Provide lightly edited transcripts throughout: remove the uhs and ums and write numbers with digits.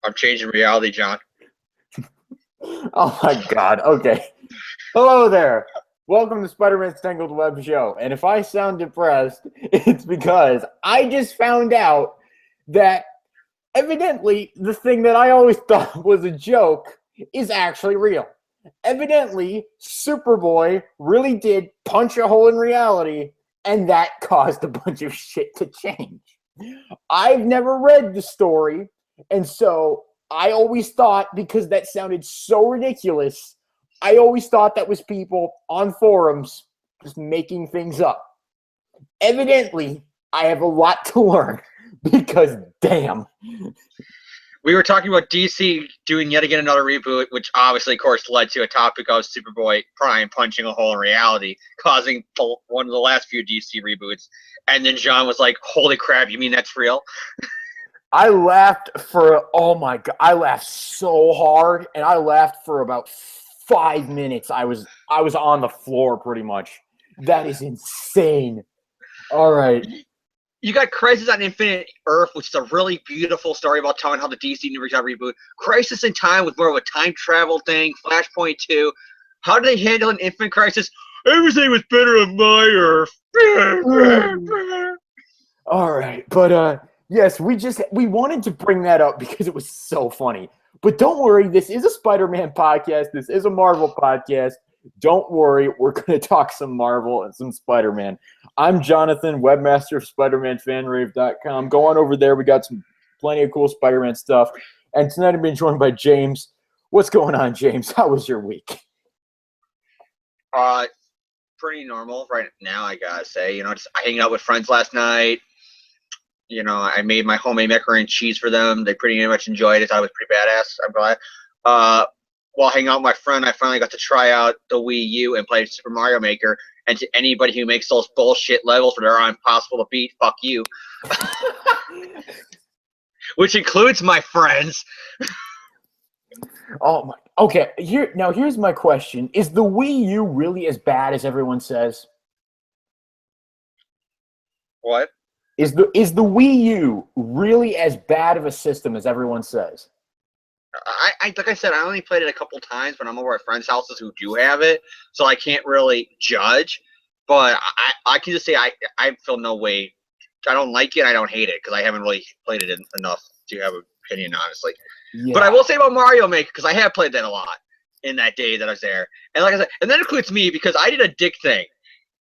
I'm changing reality, John. Oh my God. Okay. Hello there. Welcome to Spider-Man's Tangled WebShow. And if I sound depressed, it's because I just found out that evidently the thing that I always thought was a joke is actually real. Evidently, Superboy really did punch a hole in reality, and that caused a bunch of shit to change. I've never read the story, and so I always thought, because that sounded so ridiculous, I always thought that was people on forums just making things up. Evidently, I have a lot to learn because damn. We were talking about DC doing yet again another reboot, which obviously, of course, led to a topic of Superboy Prime punching a hole in reality, causing one of the last few DC reboots. And then John was like, "Holy crap! You mean that's real?" I laughed for I laughed so hard, and I laughed for about 5 minutes. I was on the floor pretty much. That is insane. All right. You got Crisis on Infinite Earth, which is a really beautiful story about telling how the DC New York reboot. Crisis in Time was more of a time travel thing. Flashpoint 2. How did they handle an Infinite Crisis? Everything was better on my Earth. All right. But yes, we wanted to bring that up because it was so funny. But don't worry, this is a Spider-Man podcast. This is a Marvel podcast. Don't worry, we're going to talk some Marvel and some Spider-Man. I'm Jonathan, webmaster of SpiderManFanrave.com. Go on over there. We got plenty of cool Spider-Man stuff. And tonight I'm being joined by James. What's going on, James? How was your week? Pretty normal right now, I gotta say. Just hanging out with friends last night. I made my homemade macaroni and cheese for them. They pretty much enjoyed it. I thought it was pretty badass. I'm glad. While hanging out with my friend, I finally got to try out the Wii U and play Super Mario Maker. And to anybody who makes those bullshit levels where they're impossible to beat, fuck you. Which includes my friends. Oh my. Okay, here's my question. Is the Wii U really as bad as everyone says? What? Is the Wii U really as bad of a system as everyone says? I like I said, I only played it a couple times when I'm over at friends' houses who do have it, so I can't really judge. But I can just say I feel no way. I don't like it. I don't hate it because I haven't really played it enough to have an opinion, honestly. Yeah. But I will say about Mario Maker because I have played that a lot in that day that I was there, and like I said, and that includes me because I did a dick thing.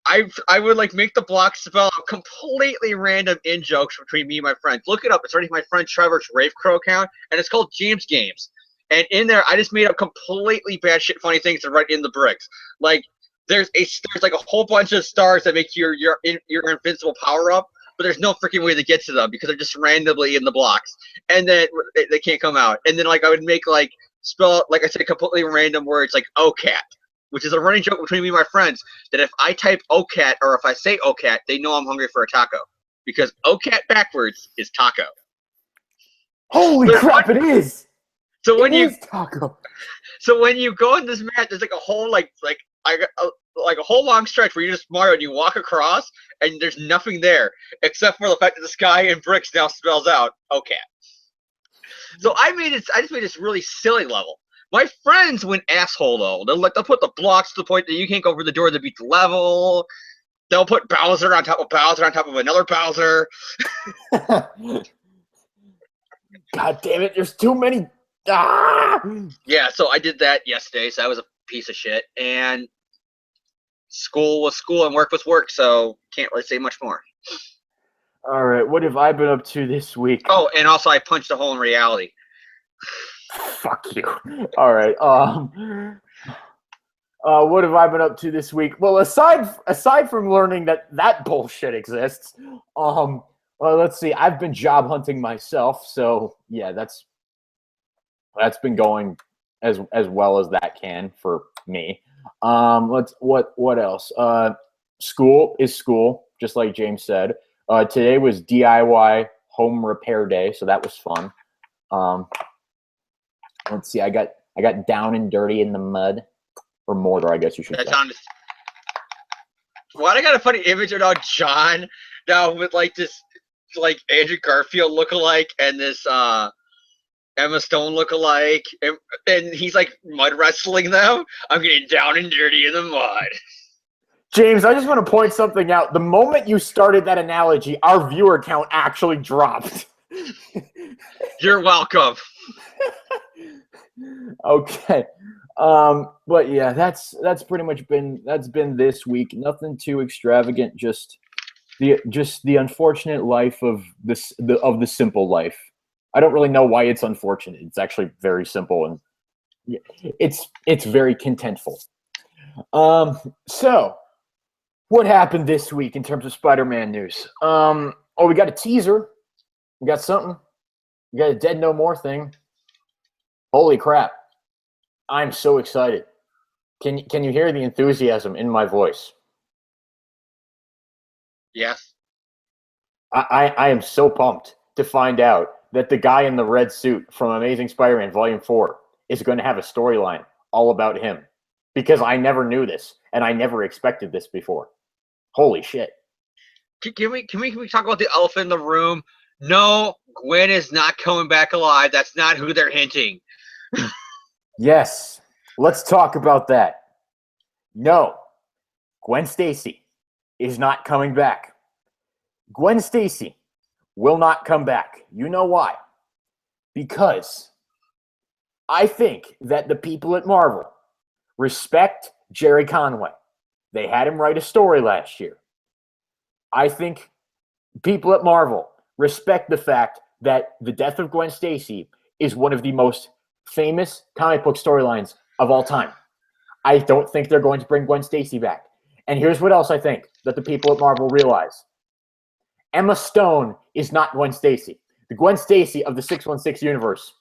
I would like make the block spell out completely random in jokes between me and my friends. Look it up. It's already my friend Trevor's Rave Crow account, and it's called James Games. And in there, I just made up completely bad shit, funny things to write in the bricks. Like there's like a whole bunch of stars that make your invincible power up, but there's no freaking way to get to them because they're just randomly in the blocks, and then they can't come out. And then like I would make like spell like I said completely random words like OCAT, which is a running joke between me and my friends, that if I type OCAT or if I say OCAT, they know I'm hungry for a taco. Because OCAT backwards is taco. Holy crap, it is! So when it is taco. So when you go in this map, there's like a whole like a whole long stretch where you just Mario and you walk across and there's nothing there except for the fact that the sky and bricks now spells out OCAT. So I just made this really silly level. My friends went asshole though. They'll put the blocks to the point that you can't go over the door to beat the level. They'll put Bowser on top of Bowser on top of another Bowser. God damn it! There's too many. Ah! Yeah, so I did that yesterday. So that was a piece of shit. And school was school and work was work. So can't really say much more. All right, what have I been up to this week? Oh, and also I punched a hole in reality. Fuck you. All right. What have I been up to this week? Well, aside from learning that bullshit exists, well, let's see. I've been job hunting myself, so yeah, that's been going as well as that can for me. What else? School is school, just like James said. Today was DIY home repair day, so that was fun. Let's see. I got down and dirty in the mud, or mortar, I guess you should say. Why I got a funny image of now John now with like this like Andrew Garfield lookalike and this Emma Stone look-alike, and he's like mud wrestling them. I'm getting down and dirty in the mud. James, I just want to point something out. The moment you started that analogy, our viewer count actually dropped. You're welcome. Okay. But yeah, that's pretty much been this week. Nothing too extravagant, just the unfortunate life of the simple life. I don't really know why it's unfortunate. It's actually very simple, and it's very contentful. So what happened this week in terms of Spider-Man news? We got a teaser. We got something. We got a Dead No More thing. Holy crap. I'm so excited. Can you hear the enthusiasm in my voice? Yes. I am so pumped to find out that the guy in the red suit from Amazing Spider-Man Volume 4 is going to have a storyline all about him. Because I never knew this, and I never expected this before. Holy shit. Can we talk about the elephant in the room? No, Gwen is not coming back alive. That's not who they're hinting. Yes. Let's talk about that. No. Gwen Stacy is not coming back. Gwen Stacy will not come back. You know why? Because I think that the people at Marvel respect Jerry Conway. They had him write a story last year. I think people at Marvel respect the fact that the death of Gwen Stacy is one of the most famous comic book storylines of all time. I don't think they're going to bring Gwen Stacy back. And here's what else I think that the people at Marvel realize. Emma Stone is not Gwen Stacy. The Gwen Stacy of the 616 universe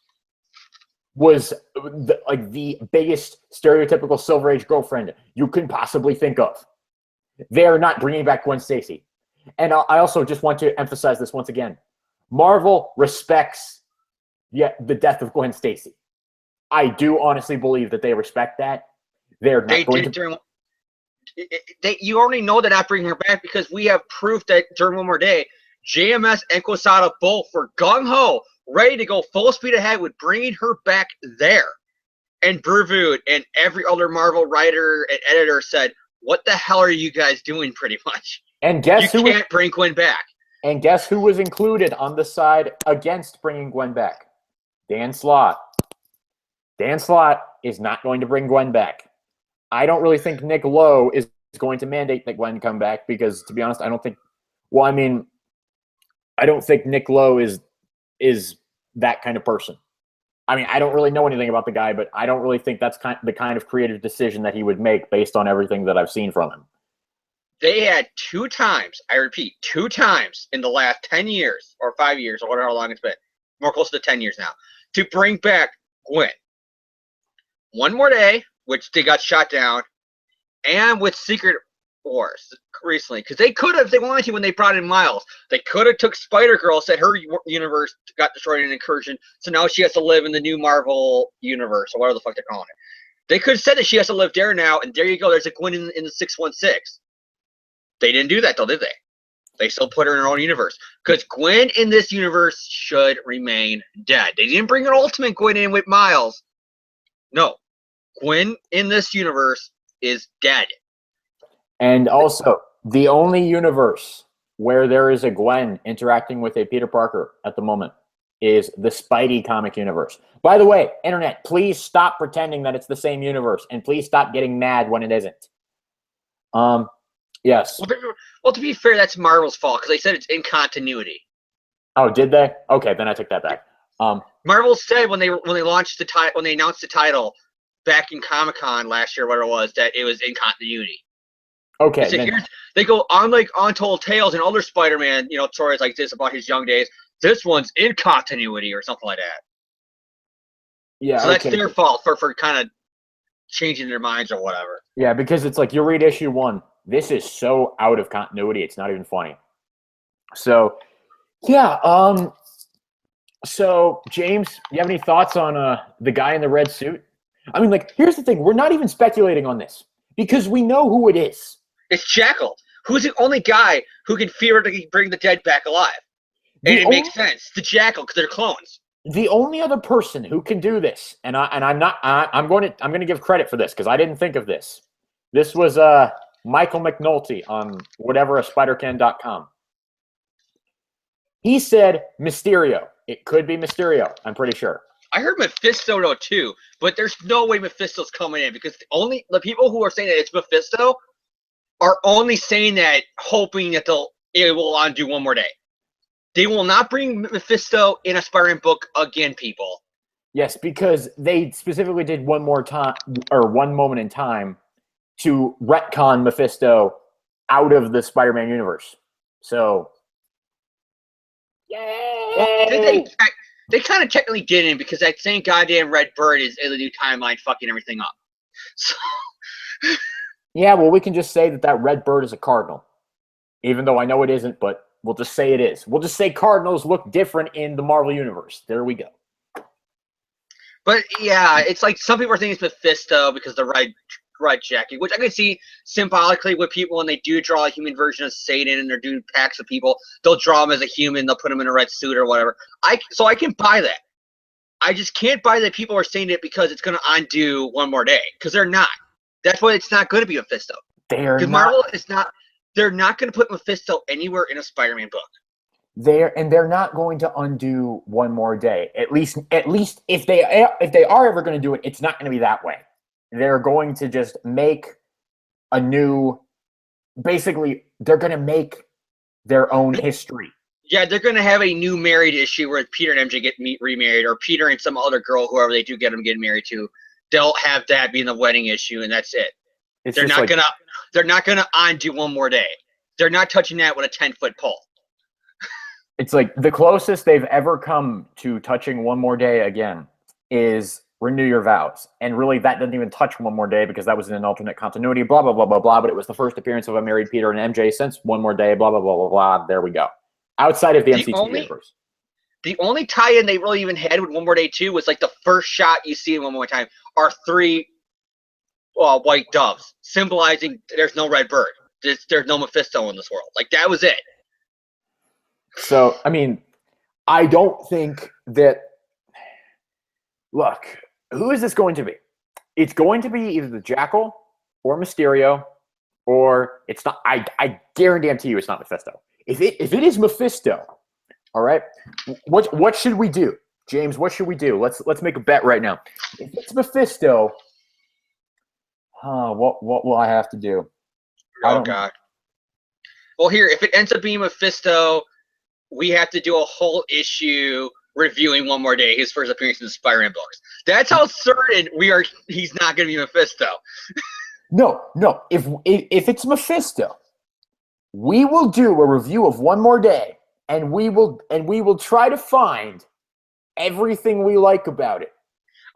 was the biggest stereotypical Silver Age girlfriend you can possibly think of. They are not bringing back Gwen Stacy. And I also just want to emphasize this once again. Marvel respects the death of Gwen Stacy. I do honestly believe that they respect that. They're not going to... You already know they're not bringing her back because we have proof that during One More Day, JMS and Quesada both were gung-ho, ready to go full speed ahead with bringing her back there. And Burvood and every other Marvel writer and editor said, what the hell are you guys doing, pretty much? And guess you can't bring Gwen back. And guess who was included on the side against bringing Gwen back? Dan Slott. Dan Slott is not going to bring Gwen back. I don't really think Nick Lowe is going to mandate that Gwen come back because, to be honest, I don't think Nick Lowe is that kind of person. I mean, I don't really know anything about the guy, but I don't really think that's the kind of creative decision that he would make based on everything that I've seen from him. They had 2 times, I repeat, 2 times in the last 10 years or 5 years or whatever long it's been, more close to 10 years now, to bring back Gwen. One More Day, which they got shot down, and with Secret Wars recently, because they could have, if they wanted to, when they brought in Miles, they could have took Spider-Girl, said her universe got destroyed in an incursion, so now she has to live in the new Marvel universe, or whatever the fuck they're calling it. They could have said that she has to live there now, and there you go, there's a Gwen in the 616. They didn't do that, though, did they? They still put her in her own universe. Because Gwen in this universe should remain dead. They didn't bring an Ultimate Gwen in with Miles. No. Gwen in this universe is dead. And also, the only universe where there is a Gwen interacting with a Peter Parker at the moment is the Spidey comic universe. By the way, Internet, please stop pretending that it's the same universe, and please stop getting mad when it isn't. Yes. Well, to be fair, that's Marvel's fault, because they said it's in continuity. Oh, did they? Okay, then I take that back. Marvel said when they launched when they announced the title back in Comic-Con last year, whatever it was, that it was in continuity. Okay. They go on like Untold Tales and other Spider-Man, stories like this about his young days. This one's in continuity or something like that. Yeah. So that's their fault for kind of changing their minds or whatever. Yeah, because it's like you read issue 1. This is so out of continuity. It's not even funny. So, yeah. So, James, you have any thoughts on the guy in the red suit? I mean, like, here's the thing. We're not even speculating on this because we know who it is. It's Jackal, who's the only guy who can theoretically bring the dead back alive. And it makes sense. The Jackal, because they're clones. The only other person who can do this, and I'm going to give credit for this because I didn't think of this. This was Michael McNulty on whatever.spidercan.com. He said Mysterio. It could be Mysterio. I'm pretty sure. I heard Mephisto though too, but there's no way Mephisto's coming in because the people who are saying that it's Mephisto are only saying that hoping that it will undo one more day. They will not bring Mephisto in a Spider-Man book again, people. Yes, because they specifically did one moment in time to retcon Mephisto out of the Spider-Man universe. So, yay! They kind of technically didn't because that same goddamn Red Bird is in the new timeline fucking everything up. So. Yeah, well, we can just say that Red Bird is a cardinal. Even though I know it isn't, but we'll just say it is. We'll just say cardinals look different in the Marvel Universe. There we go. But yeah, it's like some people are thinking it's Mephisto because the red jacket, which I can see symbolically with people when they do draw a human version of Satan and they're doing packs of people, they'll draw him as a human, they'll put him in a red suit or whatever. So I can buy that. I just can't buy that people are saying it because it's going to undo one more day because they're not. That's why it's not going to be Mephisto. Because Marvel is not. They're not going to put Mephisto anywhere in a Spider-Man book. They're not going to undo one more day. At least if they are ever going to do it, it's not going to be that way. They're going to just make a new. Basically, they're going to make their own history. Yeah, they're going to have a new married issue where Peter and MJ get remarried, or Peter and some other girl, whoever they do get them getting married to. They'll have that being the wedding issue, and that's it. They're not gonna undo one more day. They're not touching that with a 10-foot pole. It's like the closest they've ever come to touching one more day again is Renew Your Vows. And really that didn't even touch one more day because that was in an alternate continuity, blah, blah, blah, blah, blah. But it was the first appearance of a married Peter and MJ since one more day, blah, blah, blah, blah, blah. There we go. Outside of the MCU universe. The only tie-in they really even had with One More Day 2 was like the first shot you see in One More Time are 3 white doves, symbolizing there's no Red Bird. There's no Mephisto in this world. Like, that was it. So, I mean, I don't think that... Look, who is this going to be? It's going to be either the Jackal or Mysterio, or it's not... I guarantee you it's not Mephisto. If it is Mephisto... All right. What should we do, James? What should we do? Let's make a bet right now. If it's Mephisto, what will I have to do? Oh God. Well, here, if it ends up being Mephisto, we have to do a whole issue reviewing One More Day, his first appearance in the Spider-Man books. That's how certain we are. He's not going to be Mephisto. No. If it's Mephisto, we will do a review of One More Day. And we will try to find everything we like about it.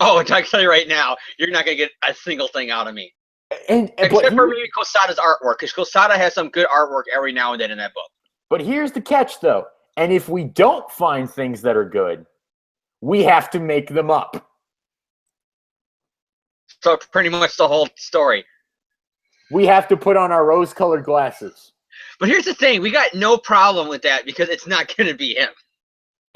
Oh, I can tell you right now, you're not going to get a single thing out of me. Except for maybe Quesada's artwork, because Quesada has some good artwork every now and then in that book. But here's the catch, though. And if we don't find things that are good, we have to make them up. So pretty much the whole story. We have to put on our rose-colored glasses. But here's the thing. We got no problem with that because it's not going to be him.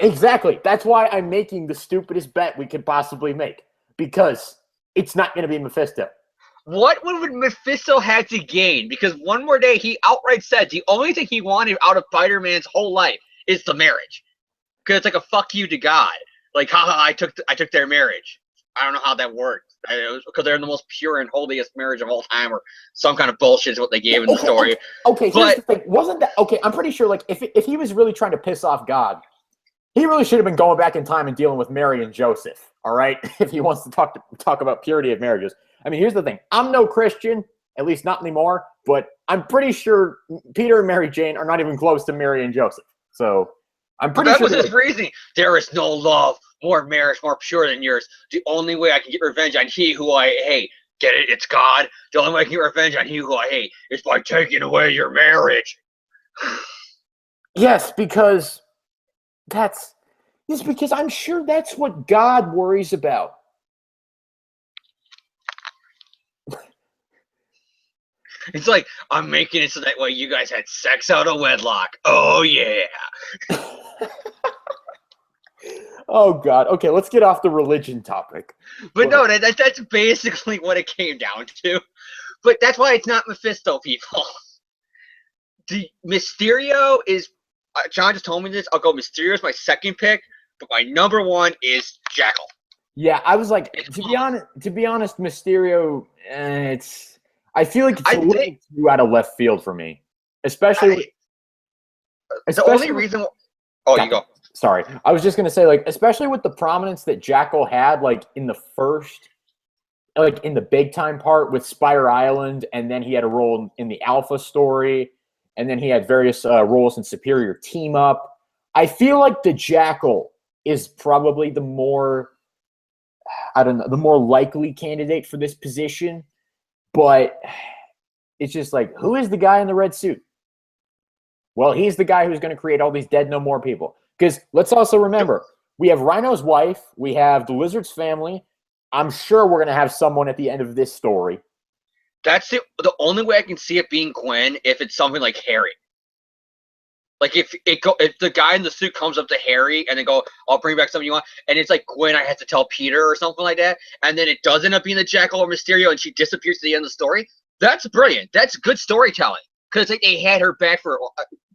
Exactly. That's why I'm making the stupidest bet we could possibly make. Because it's not going to be Mephisto. What would Mephisto have to gain? Because One More Day, he outright said the only thing he wanted out of Spider-Man's whole life is the marriage. Because it's like a fuck you to God. Like, haha, I took their marriage. I don't know how that worked. Because they're in the most pure and holiest marriage of all time, or some kind of bullshit is what they gave in the story. Okay, here's the thing. Wasn't that okay? I'm pretty sure, like, if he was really trying to piss off God, he really should have been going back in time and dealing with Mary and Joseph. All right, if he wants to talk about purity of marriages. I mean, here's the thing. I'm no Christian, at least not anymore. But I'm pretty sure Peter and Mary Jane are not even close to Mary and Joseph. So I'm pretty sure that was his reasoning. There is no love, more marriage, more pure than yours. The only way I can get revenge on he who I hate. Get it? It's God. The only way I can get revenge on he who I hate is by taking away your marriage. Yes, because I'm sure that's what God worries about. It's like, I'm making it so that way you guys had sex out of wedlock. Oh, yeah. Oh God. Okay, let's get off the religion topic. But no, that's basically what it came down to. But that's why it's not Mephisto, people. The Mysterio is. John just told me this. I'll go Mysterio is my second pick, but my number one is Jackal. Yeah, I was like, to be honest, Mysterio. It's. I feel like it's a little too out of left field for me, especially. The only reason. Oh, you go. Sorry, I was just gonna say, like, especially with the prominence that Jackal had, like in the first, like in the big time part with Spire Island, and then he had a role in the Alpha story, and then he had various roles in Superior Team Up. I feel like the Jackal is probably the more, I don't know, the more likely candidate for this position, but it's just like, who is the guy in the red suit? Well, he's the guy who's going to create all these Dead No More people. Because let's also remember, we have Rhino's wife, we have the Lizard's family. I'm sure we're going to have someone at the end of this story. That's the only way I can see it being Gwen if it's something like Harry. Like if the guy in the suit comes up to Harry and they go, "I'll bring back something you want," and it's like Gwen, I have to tell Peter or something like that, and then it does end up being the Jackal or Mysterio, and she disappears at the end of the story. That's brilliant. That's good storytelling because like they had her back for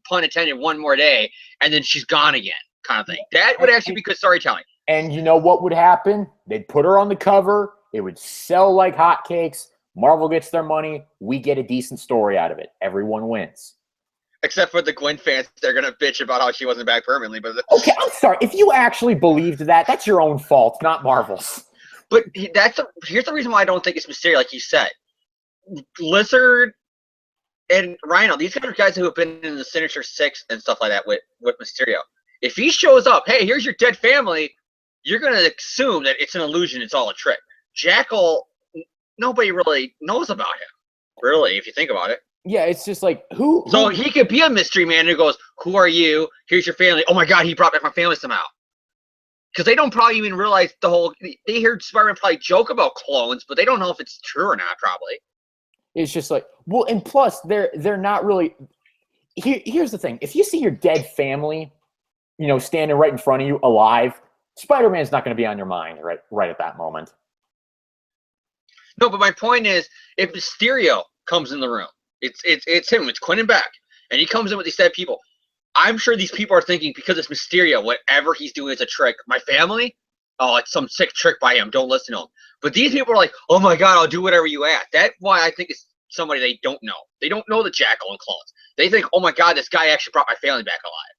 pun intended one more day, and then she's gone again, kind of thing. That would actually be good storytelling. And you know what would happen? They'd put her on the cover. It would sell like hotcakes. Marvel gets their money. We get a decent story out of it. Everyone wins. Except for the Gwen fans, they're going to bitch about how she wasn't back permanently. But okay, I'm sorry. If you actually believed that, that's your own fault, not Marvel's. But here's the reason why I don't think it's Mysterio, like you said. Lizard and Rhino, these guys are guys who have been in the Sinister Six and stuff like that with Mysterio. If he shows up, hey, here's your dead family, you're going to assume that it's an illusion, it's all a trick. Jackal, nobody really knows about him, really, if you think about it. Yeah, it's just like, who? So he could be a mystery man who goes, "Who are you? Here's your family. Oh my God, he brought back my family somehow." Because they don't probably even realize the whole. They hear Spider-Man probably joke about clones, but they don't know if it's true or not. Probably. It's just like, well, and plus they're not really. Here's the thing: if you see your dead family, you know, standing right in front of you, alive, Spider-Man's not going to be on your mind right at that moment. No, but my point is, if Mysterio comes in the room. It's him. It's Quinn and Beck, and he comes in with these dead people. I'm sure these people are thinking because it's Mysterio, whatever he's doing is a trick. My family, oh, it's some sick trick by him. Don't listen to him. But these people are like, oh my God, I'll do whatever you ask. That's why I think it's somebody they don't know. They don't know the Jackal and clones. They think, oh my God, this guy actually brought my family back alive.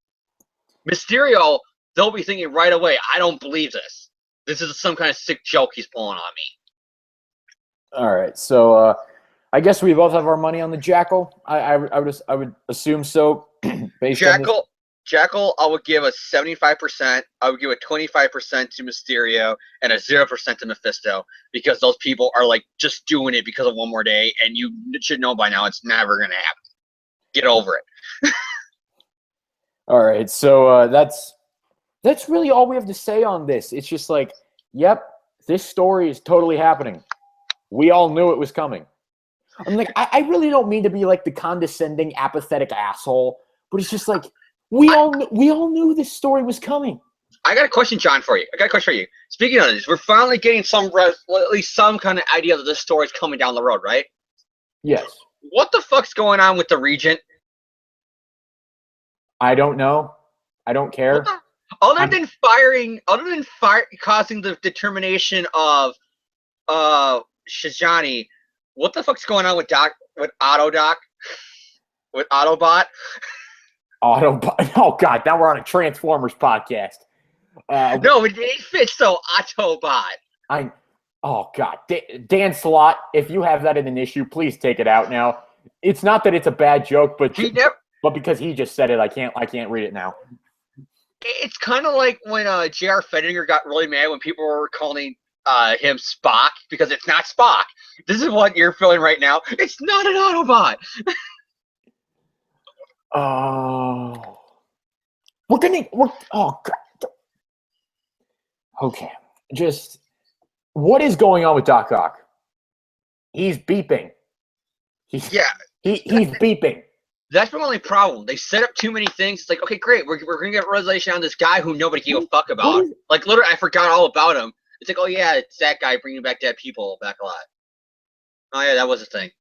Mysterio, they'll be thinking right away, I don't believe this. This is some kind of sick joke he's pulling on me. All right, so. I guess we both have our money on the Jackal. I would assume so. Based Jackal, I would give a 75%. I would give a 25% to Mysterio and a 0% to Mephisto because those people are like just doing it because of one more day, and you should know by now it's never gonna happen. Get over it. All right, so that's really all we have to say on this. It's just like, yep, this story is totally happening. We all knew it was coming. I'm like, I really don't mean to be like the condescending, apathetic asshole, but it's just like we all knew this story was coming. I got a question, John, for you. Speaking of this, we're finally getting at least some kind of idea that this story is coming down the road, right? Yes. What the fuck's going on with the Regent? I don't know. I don't care. Other than causing the determination of Shijani. What the fuck's going on with Autobot? Autobot. Oh God! Now we're on a Transformers podcast. No, it fits though. Autobot. Oh God, Dan Slott. If you have that in an issue, please take it out now. It's not that it's a bad joke, but because he just said it, I can't read it now. It's kind of like when J.R. Fettinger got really mad when people were calling him Spock because it's not Spock. This is what you're feeling right now. It's not an Autobot. Oh, oh God. Okay, just what is going on with Doc Ock? He's beeping. He's beeping. That's my only problem. They set up too many things. It's like, okay, great, we're gonna get resolution on this guy who nobody gave a fuck about. Like literally, I forgot all about him. It's like, oh yeah, it's that guy bringing back dead people back alive. Oh yeah, that was a thing.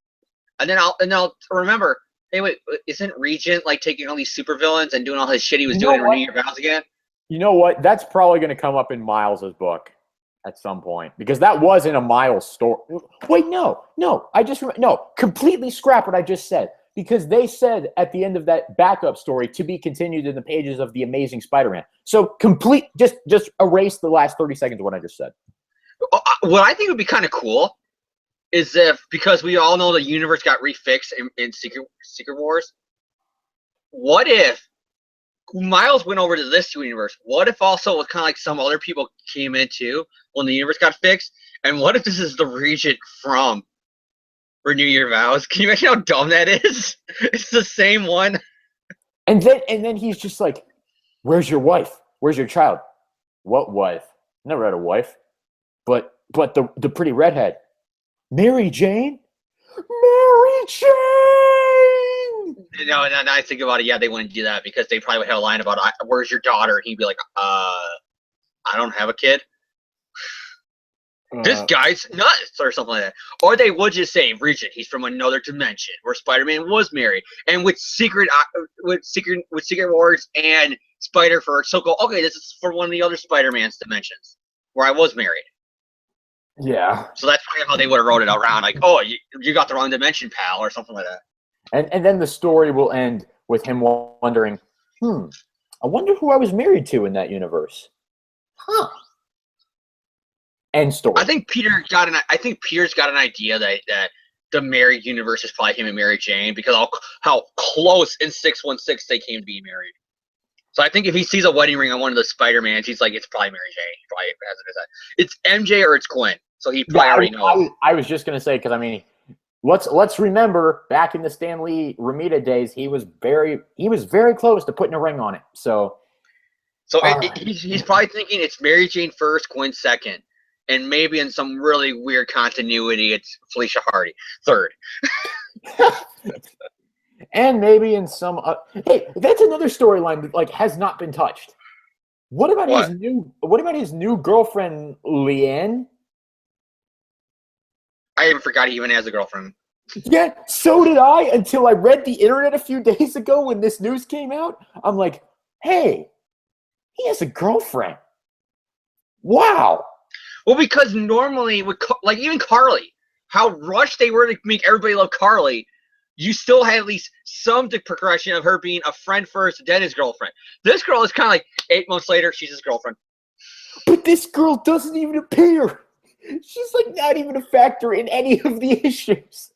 And then I'll remember. Hey, wait, isn't Regent like taking all these supervillains and doing all his shit he was doing in Renew Your Vows again? You know what? That's probably going to come up in Miles's book at some point because that wasn't a Miles story. Wait, no. Completely scrap what I just said because they said at the end of that backup story to be continued in the pages of the Amazing Spider-Man. So just erase the last 30 seconds of what I just said. What I think would be kind of cool is if, because we all know the universe got refixed in Secret Wars, what if Miles went over to this universe? What if also kind of like some other people came in too when the universe got fixed? And what if this is the Regent from Renew Your Vows? Can you imagine how dumb that is? It's the same one. And then he's just like, "Where's your wife? Where's your child?" "What wife? Never had a wife. But the pretty redhead. Mary Jane? Mary Jane!" No, and I think about it, yeah, they wouldn't do that because they probably would have a line about, "Where's your daughter?" And he'd be like, I don't have a kid. This guy's nuts, or something like that. Or they would just say, "Regent, he's from another dimension where Spider-Man was married," and with Secret Wars and Spider-Verse, so go, okay, this is for one of the other Spider-Man's dimensions where I was married. Yeah. So that's probably how they would have wrote it around, like, "Oh, you got the wrong dimension, pal," or something like that. And then the story will end with him wondering, I wonder who I was married to in that universe. Huh. End story. I think Peter's got an idea that the married universe is probably him and Mary Jane because how close in 616 they came to be married. So I think if he sees a wedding ring on one of the Spider-Mans, he's like, it's probably Mary Jane. He probably has it as that. It's MJ or it's Gwen. So he probably already knows. I was just gonna say because I mean, let's remember back in the Stan Lee Romita days, he was very close to putting a ring on it. So he's probably thinking it's Mary Jane first, Gwen second, and maybe in some really weird continuity, it's Felicia Hardy third. And maybe in some hey, that's another storyline that like has not been touched. What about his new girlfriend, Leanne? I even forgot he even has a girlfriend. Yeah, so did I until I read the internet a few days ago when this news came out. I'm like, hey, he has a girlfriend. Wow. Well, because normally, like even Carly, how rushed they were to make everybody love Carly, you still had at least some progression of her being a friend first, then his girlfriend. This girl is kind of like 8 months later, she's his girlfriend. But this girl doesn't even appear. She's like not even a factor in any of the issues.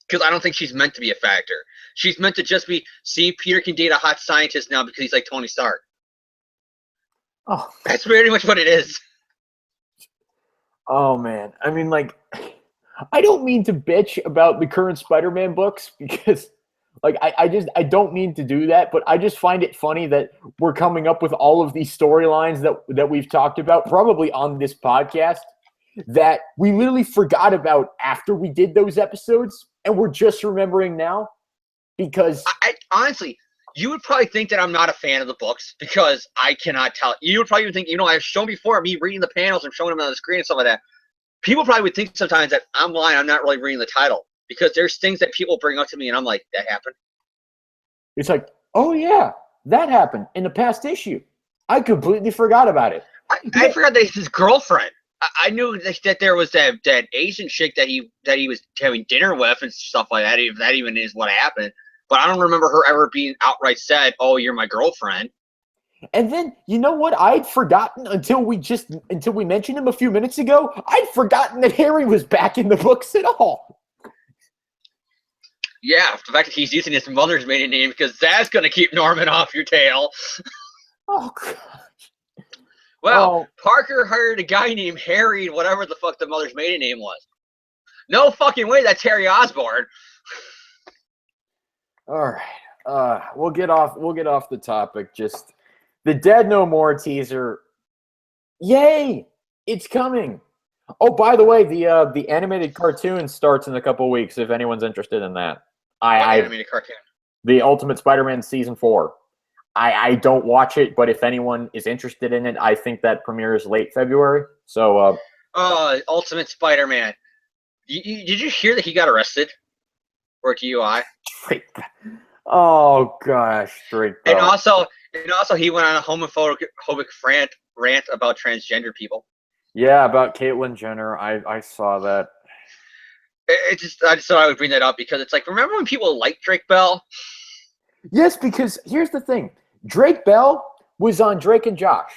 Because I don't think she's meant to be a factor. She's meant to just be, see, Peter can date a hot scientist now because he's like Tony Stark. Oh, that's pretty much what it is. Oh man, I mean, like, I don't mean to bitch about the current Spider-Man books because, like, I don't mean to do that, but I just find it funny that we're coming up with all of these storylines that we've talked about, probably on this podcast, that we literally forgot about after we did those episodes, and we're just remembering now because I honestly, you would probably think that I'm not a fan of the books because I cannot tell. You would probably think, I've shown before me reading the panels and showing them on the screen and stuff like that. People probably would think sometimes that I'm lying. I'm not really reading the title because there's things that people bring up to me and I'm like, that happened. It's like, oh yeah, that happened in the past issue. I completely forgot about it. I forgot that it's his girlfriend. I knew that there was that Asian chick that he was having dinner with and stuff like that. If that even is what happened, but I don't remember her ever being outright said, "Oh, you're my girlfriend." And then you know what? I'd forgotten until we mentioned him a few minutes ago. I'd forgotten that Harry was back in the books at all. Yeah, the fact that he's using his mother's maiden name because that's going to keep Norman off your tail. Oh God. Well, Parker hired a guy named Harry, whatever the fuck the mother's maiden name was. No fucking way, that's Harry Osborn. All right, we'll get off the topic. Just the Dead No More teaser. Yay! It's coming. Oh, by the way, the animated cartoon starts in a couple weeks. If anyone's interested in that, animated cartoon. The Ultimate Spider-Man Season 4. I don't watch it, but if anyone is interested in it, I think that premieres late February. So, Ultimate Spider-Man. Did you hear that he got arrested for DUI? Oh gosh, Drake Bell. And also, he went on a homophobic rant about transgender people. Yeah, about Caitlyn Jenner. I saw that. I just thought I would bring that up because it's like, remember when people liked Drake Bell? Yes, because here's the thing. Drake Bell was on Drake and Josh.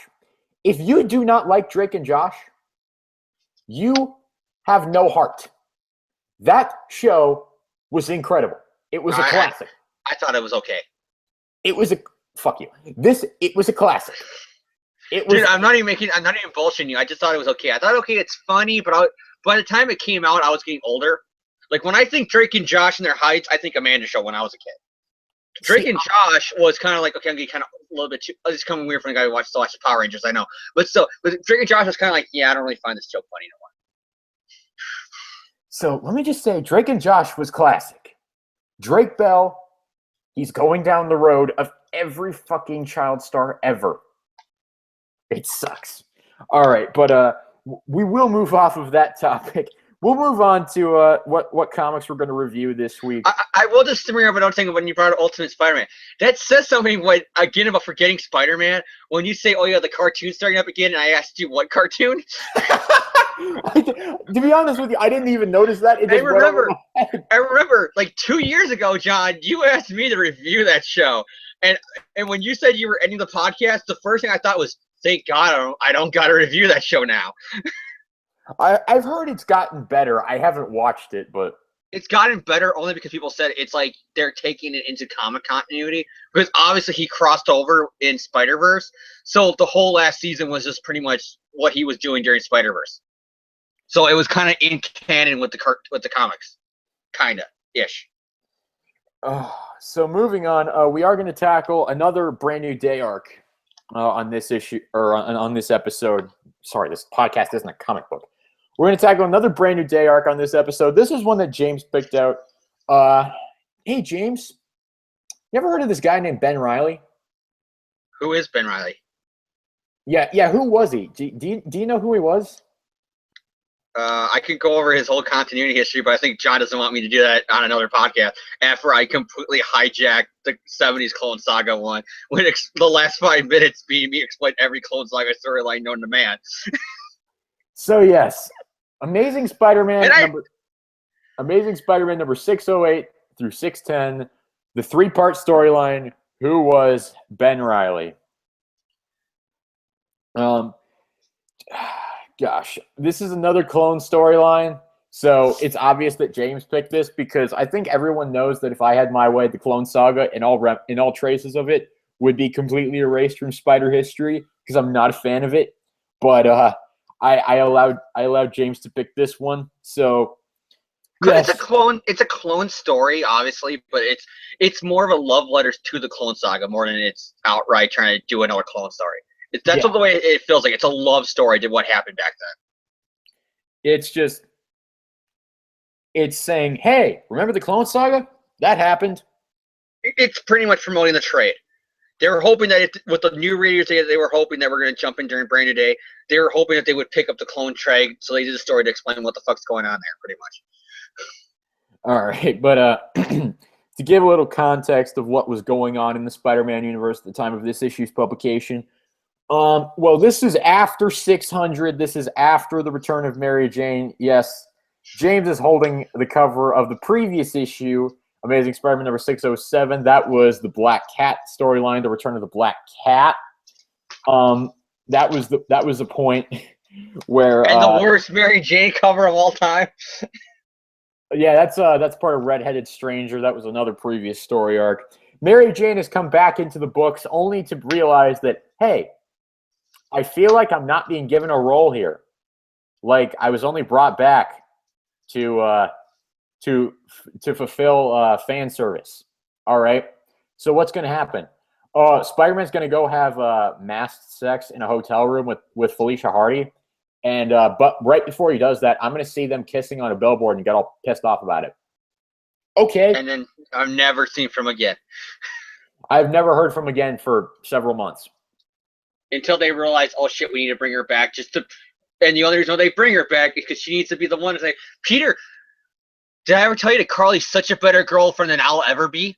If you do not like Drake and Josh, you have no heart. That show was incredible. It was a classic. I thought it was okay. It was a fuck you. It was a classic. Dude, I'm not even bullshitting you. I just thought it was okay. I thought, okay, it's funny, but by the time it came out, I was getting older. Like, when I think Drake and Josh and their heights, I think Amanda Show when I was a kid. Drake and Josh was kind of like, okay, I'm getting kind of a little bit too. It's coming weird from the guy who watched Power Rangers, I know. But still, Drake and Josh was kind of like, yeah, I don't really find this joke funny no more. So let me just say, Drake and Josh was classic. Drake Bell, he's going down the road of every fucking child star ever. It sucks. All right, but we will move off of that topic. We'll move on to what comics we're going to review this week. I will just bring up another thing when you brought up Ultimate Spider-Man. That says something again about forgetting Spider-Man. When you say, oh yeah, the cartoon's starting up again, and I asked you what cartoon? To be honest with you, I didn't even notice that. I remember, like 2 years ago, John, you asked me to review that show. And when you said you were ending the podcast, the first thing I thought was, thank God I don't got to review that show now. I've heard it's gotten better. I haven't watched it, but it's gotten better only because people said it's like they're taking it into comic continuity. Because obviously he crossed over in Spider-Verse, so the whole last season was just pretty much what he was doing during Spider-Verse. So it was kind of in canon with the comics, kinda ish. So moving on, we are going to tackle another brand new day arc on this issue or on this episode. Sorry, this podcast isn't a comic book. We're going to tackle another brand new day arc on this episode. This is one that James picked out. Hey, James, you ever heard of this guy named Ben Reilly? Who is Ben Reilly? Yeah. Who was he? Do you know who he was? I could go over his whole continuity history, but I think John doesn't want me to do that on another podcast after I completely hijacked the 70s Clone Saga one, with the last 5 minutes being me explain every Clone Saga storyline known to man. So, yes, Amazing Spider-Man number 608 through 610, the 3-part storyline, Who Was Ben Reilly? Gosh, this is another clone storyline, so it's obvious that James picked this because I think everyone knows that if I had my way, the Clone Saga and all traces of it would be completely erased from Spider history because I'm not a fan of it. But I allowed James to pick this one, so yes. It's a clone story, obviously, but it's more of a love letter to the Clone Saga more than it's outright trying to do another clone story. That's the way it feels like. It's a love story to what happened back then. It's saying, hey, remember the Clone Saga? That happened. It's pretty much promoting the trade. They were hoping that with the new readers, they were hoping that we're going to jump in during Brand New Day. They were hoping that they would pick up the clone trade, so they did a story to explain what the fuck's going on there, pretty much. All right, but to give a little context of what was going on in the Spider-Man universe at the time of this issue's publication, well, this is after 600. This is after the return of Mary Jane. Yes, James is holding the cover of the previous issue, Amazing Spider-Man number 607. That was the Black Cat storyline, the return of the Black Cat. That was the point where and the worst Mary Jane cover of all time. Yeah, that's part of Red-Headed Stranger. That was another previous story arc. Mary Jane has come back into the books only to realize that, hey, I feel like I'm not being given a role here. Like I was only brought back to fulfill fan service. All right. So what's going to happen? Spider-Man's going to go have masked sex in a hotel room with Felicia Hardy, and but right before he does that, I'm going to see them kissing on a billboard and get all pissed off about it. Okay. And then I've never seen from again. I've never heard from again for several months. Until they realize, oh shit, we need to bring her back and the only reason they bring her back is because she needs to be the one to say, Peter, did I ever tell you that Carly's such a better girlfriend than I'll ever be?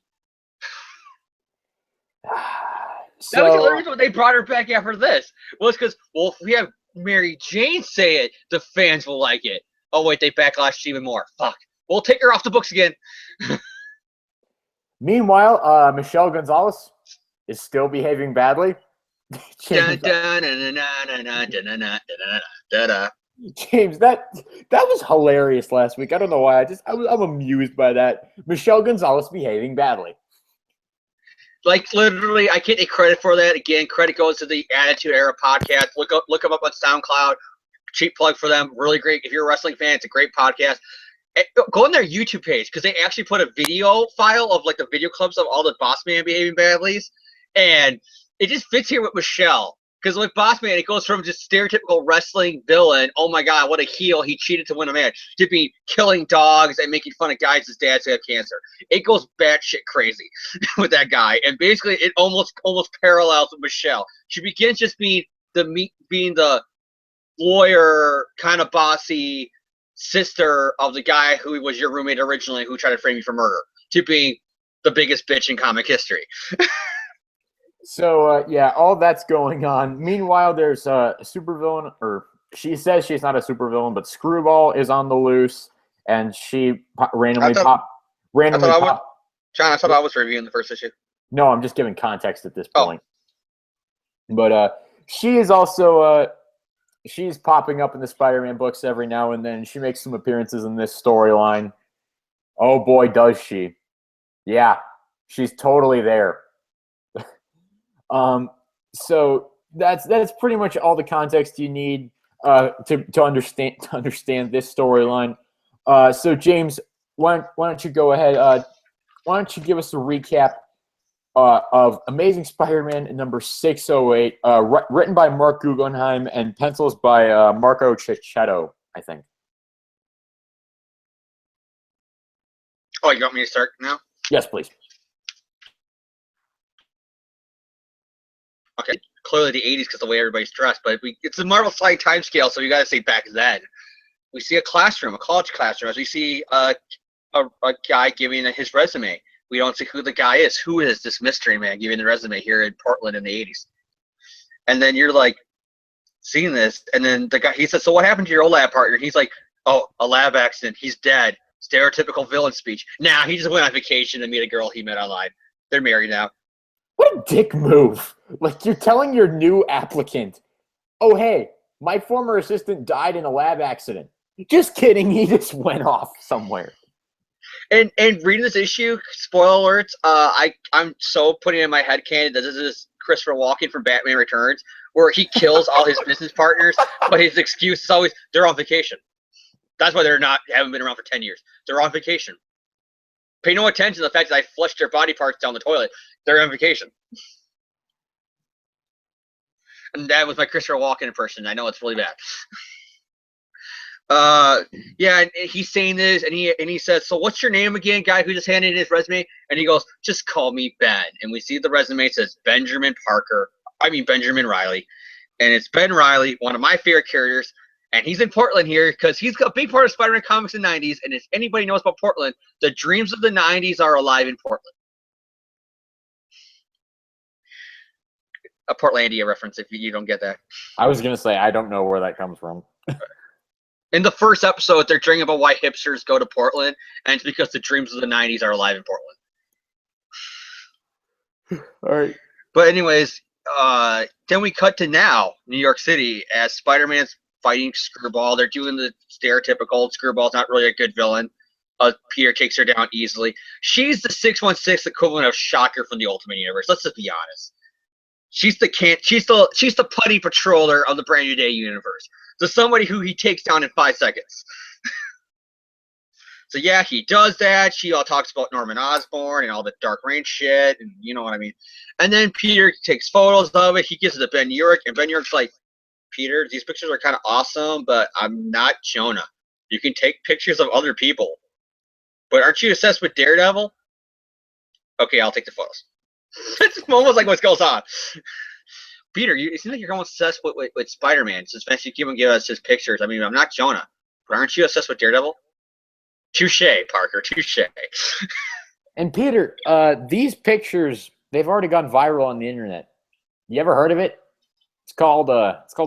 That was the only reason they brought her back after this. Was because, well, if we have Mary Jane say it, the fans will like it. Oh, wait, they backlashed even more. Fuck. We'll take her off the books again. Meanwhile, Michelle Gonzalez is still behaving badly. James, James, that was hilarious last week. I don't know why. I'm amused by that. Michelle Gonzalez behaving badly. Like, literally, I can't take credit for that. Again, credit goes to the Attitude Era podcast. Look them up on SoundCloud. Cheap plug for them. Really great. If you're a wrestling fan, it's a great podcast. Go on their YouTube page because they actually put a video file of like the video clips of all the Boss Man behaving badly, and it just fits here with Michelle. Because with Boss Man, it goes from just stereotypical wrestling villain, oh my god, what a heel, he cheated to win a match, to be killing dogs and making fun of guys his dads who have cancer. It goes batshit crazy with that guy, and basically it almost parallels with Michelle. She begins just being the lawyer, kind of bossy sister of the guy who was your roommate originally who tried to frame you for murder, to being the biggest bitch in comic history. So, yeah, all that's going on. Meanwhile, there's a supervillain, or she says she's not a supervillain, but Screwball is on the loose, and she randomly popped. John, I thought I was reviewing the first issue. No, I'm just giving context at this point. But she is also she's popping up in the Spider-Man books every now and then. She makes some appearances in this storyline. Oh boy, does she! Yeah, she's totally there. So that's pretty much all the context you need to understand this storyline. So James, why don't you go ahead? Why don't you give us a recap of Amazing Spider-Man number 608, written by Mark Guggenheim and pencils by Marco Cicchetto, I think. Oh, you want me to start now? Yes, please. Okay, clearly the 80s because the way everybody's dressed, but it's a Marvel slide time scale, so you got to say back then. We see a classroom, a college classroom, as we see a guy giving his resume. We don't see who the guy is. Who is this mystery man giving the resume here in Portland in the 80s? And then you're like, seeing this, and then the guy, he says, so what happened to your old lab partner? He's like, oh, a lab accident. He's dead. Stereotypical villain speech. Nah, he just went on vacation to meet a girl he met online. They're married now. What a dick move. Like, you're telling your new applicant, oh, hey, my former assistant died in a lab accident. Just kidding. He just went off somewhere. And reading this issue, spoiler alerts, I'm so putting in my head canon that this is Christopher Walken from Batman Returns, where he kills all his business partners, but his excuse is always they're on vacation. That's why haven't been around for 10 years. They're on vacation. Pay no attention to the fact that I flushed their body parts down the toilet. They're on vacation. And that was my Christopher Walken impression. I know it's really bad. Yeah, and he's saying this, and he says, so what's your name again, guy who just handed in his resume? And he goes, just call me Ben. And we see the resume says Benjamin Riley. And it's Ben Riley, one of my favorite characters. And he's in Portland here because he's a big part of Spider-Man comics in the 90s. And if anybody knows about Portland, the dreams of the 90s are alive in Portland. A Portlandia reference if you don't get that. I was going to say, I don't know where that comes from. In the first episode, they're dreaming about why hipsters go to Portland, and it's because the dreams of the 90s are alive in Portland. All right. But anyways, then we cut to now, New York City, as Spider-Man's fighting Screwball. They're doing the stereotypical Screwball's not really a good villain. Peter takes her down easily. She's the 616 equivalent of Shocker from the Ultimate Universe. Let's just be honest. She's the putty patroller of the Brand New Day universe. So somebody who he takes down in 5 seconds. So yeah, he does that. She all talks about Norman Osborn and all the Dark Reign shit, and you know what I mean. And then Peter takes photos of it. He gives it to Ben Urich, and Ben Urich's like, Peter, these pictures are kind of awesome, but I'm not Jonah. You can take pictures of other people. But aren't you obsessed with Daredevil? Okay, I'll take the photos. It's almost like what goes on. Peter, it seems like you're almost obsessed with Spider-Man. Since you keep on giving us his pictures. I mean, I'm not Jonah, but aren't you obsessed with Daredevil? Touche, Parker. Touche. And Peter, these pictures, they've already gone viral on the internet. You ever heard of it? It's called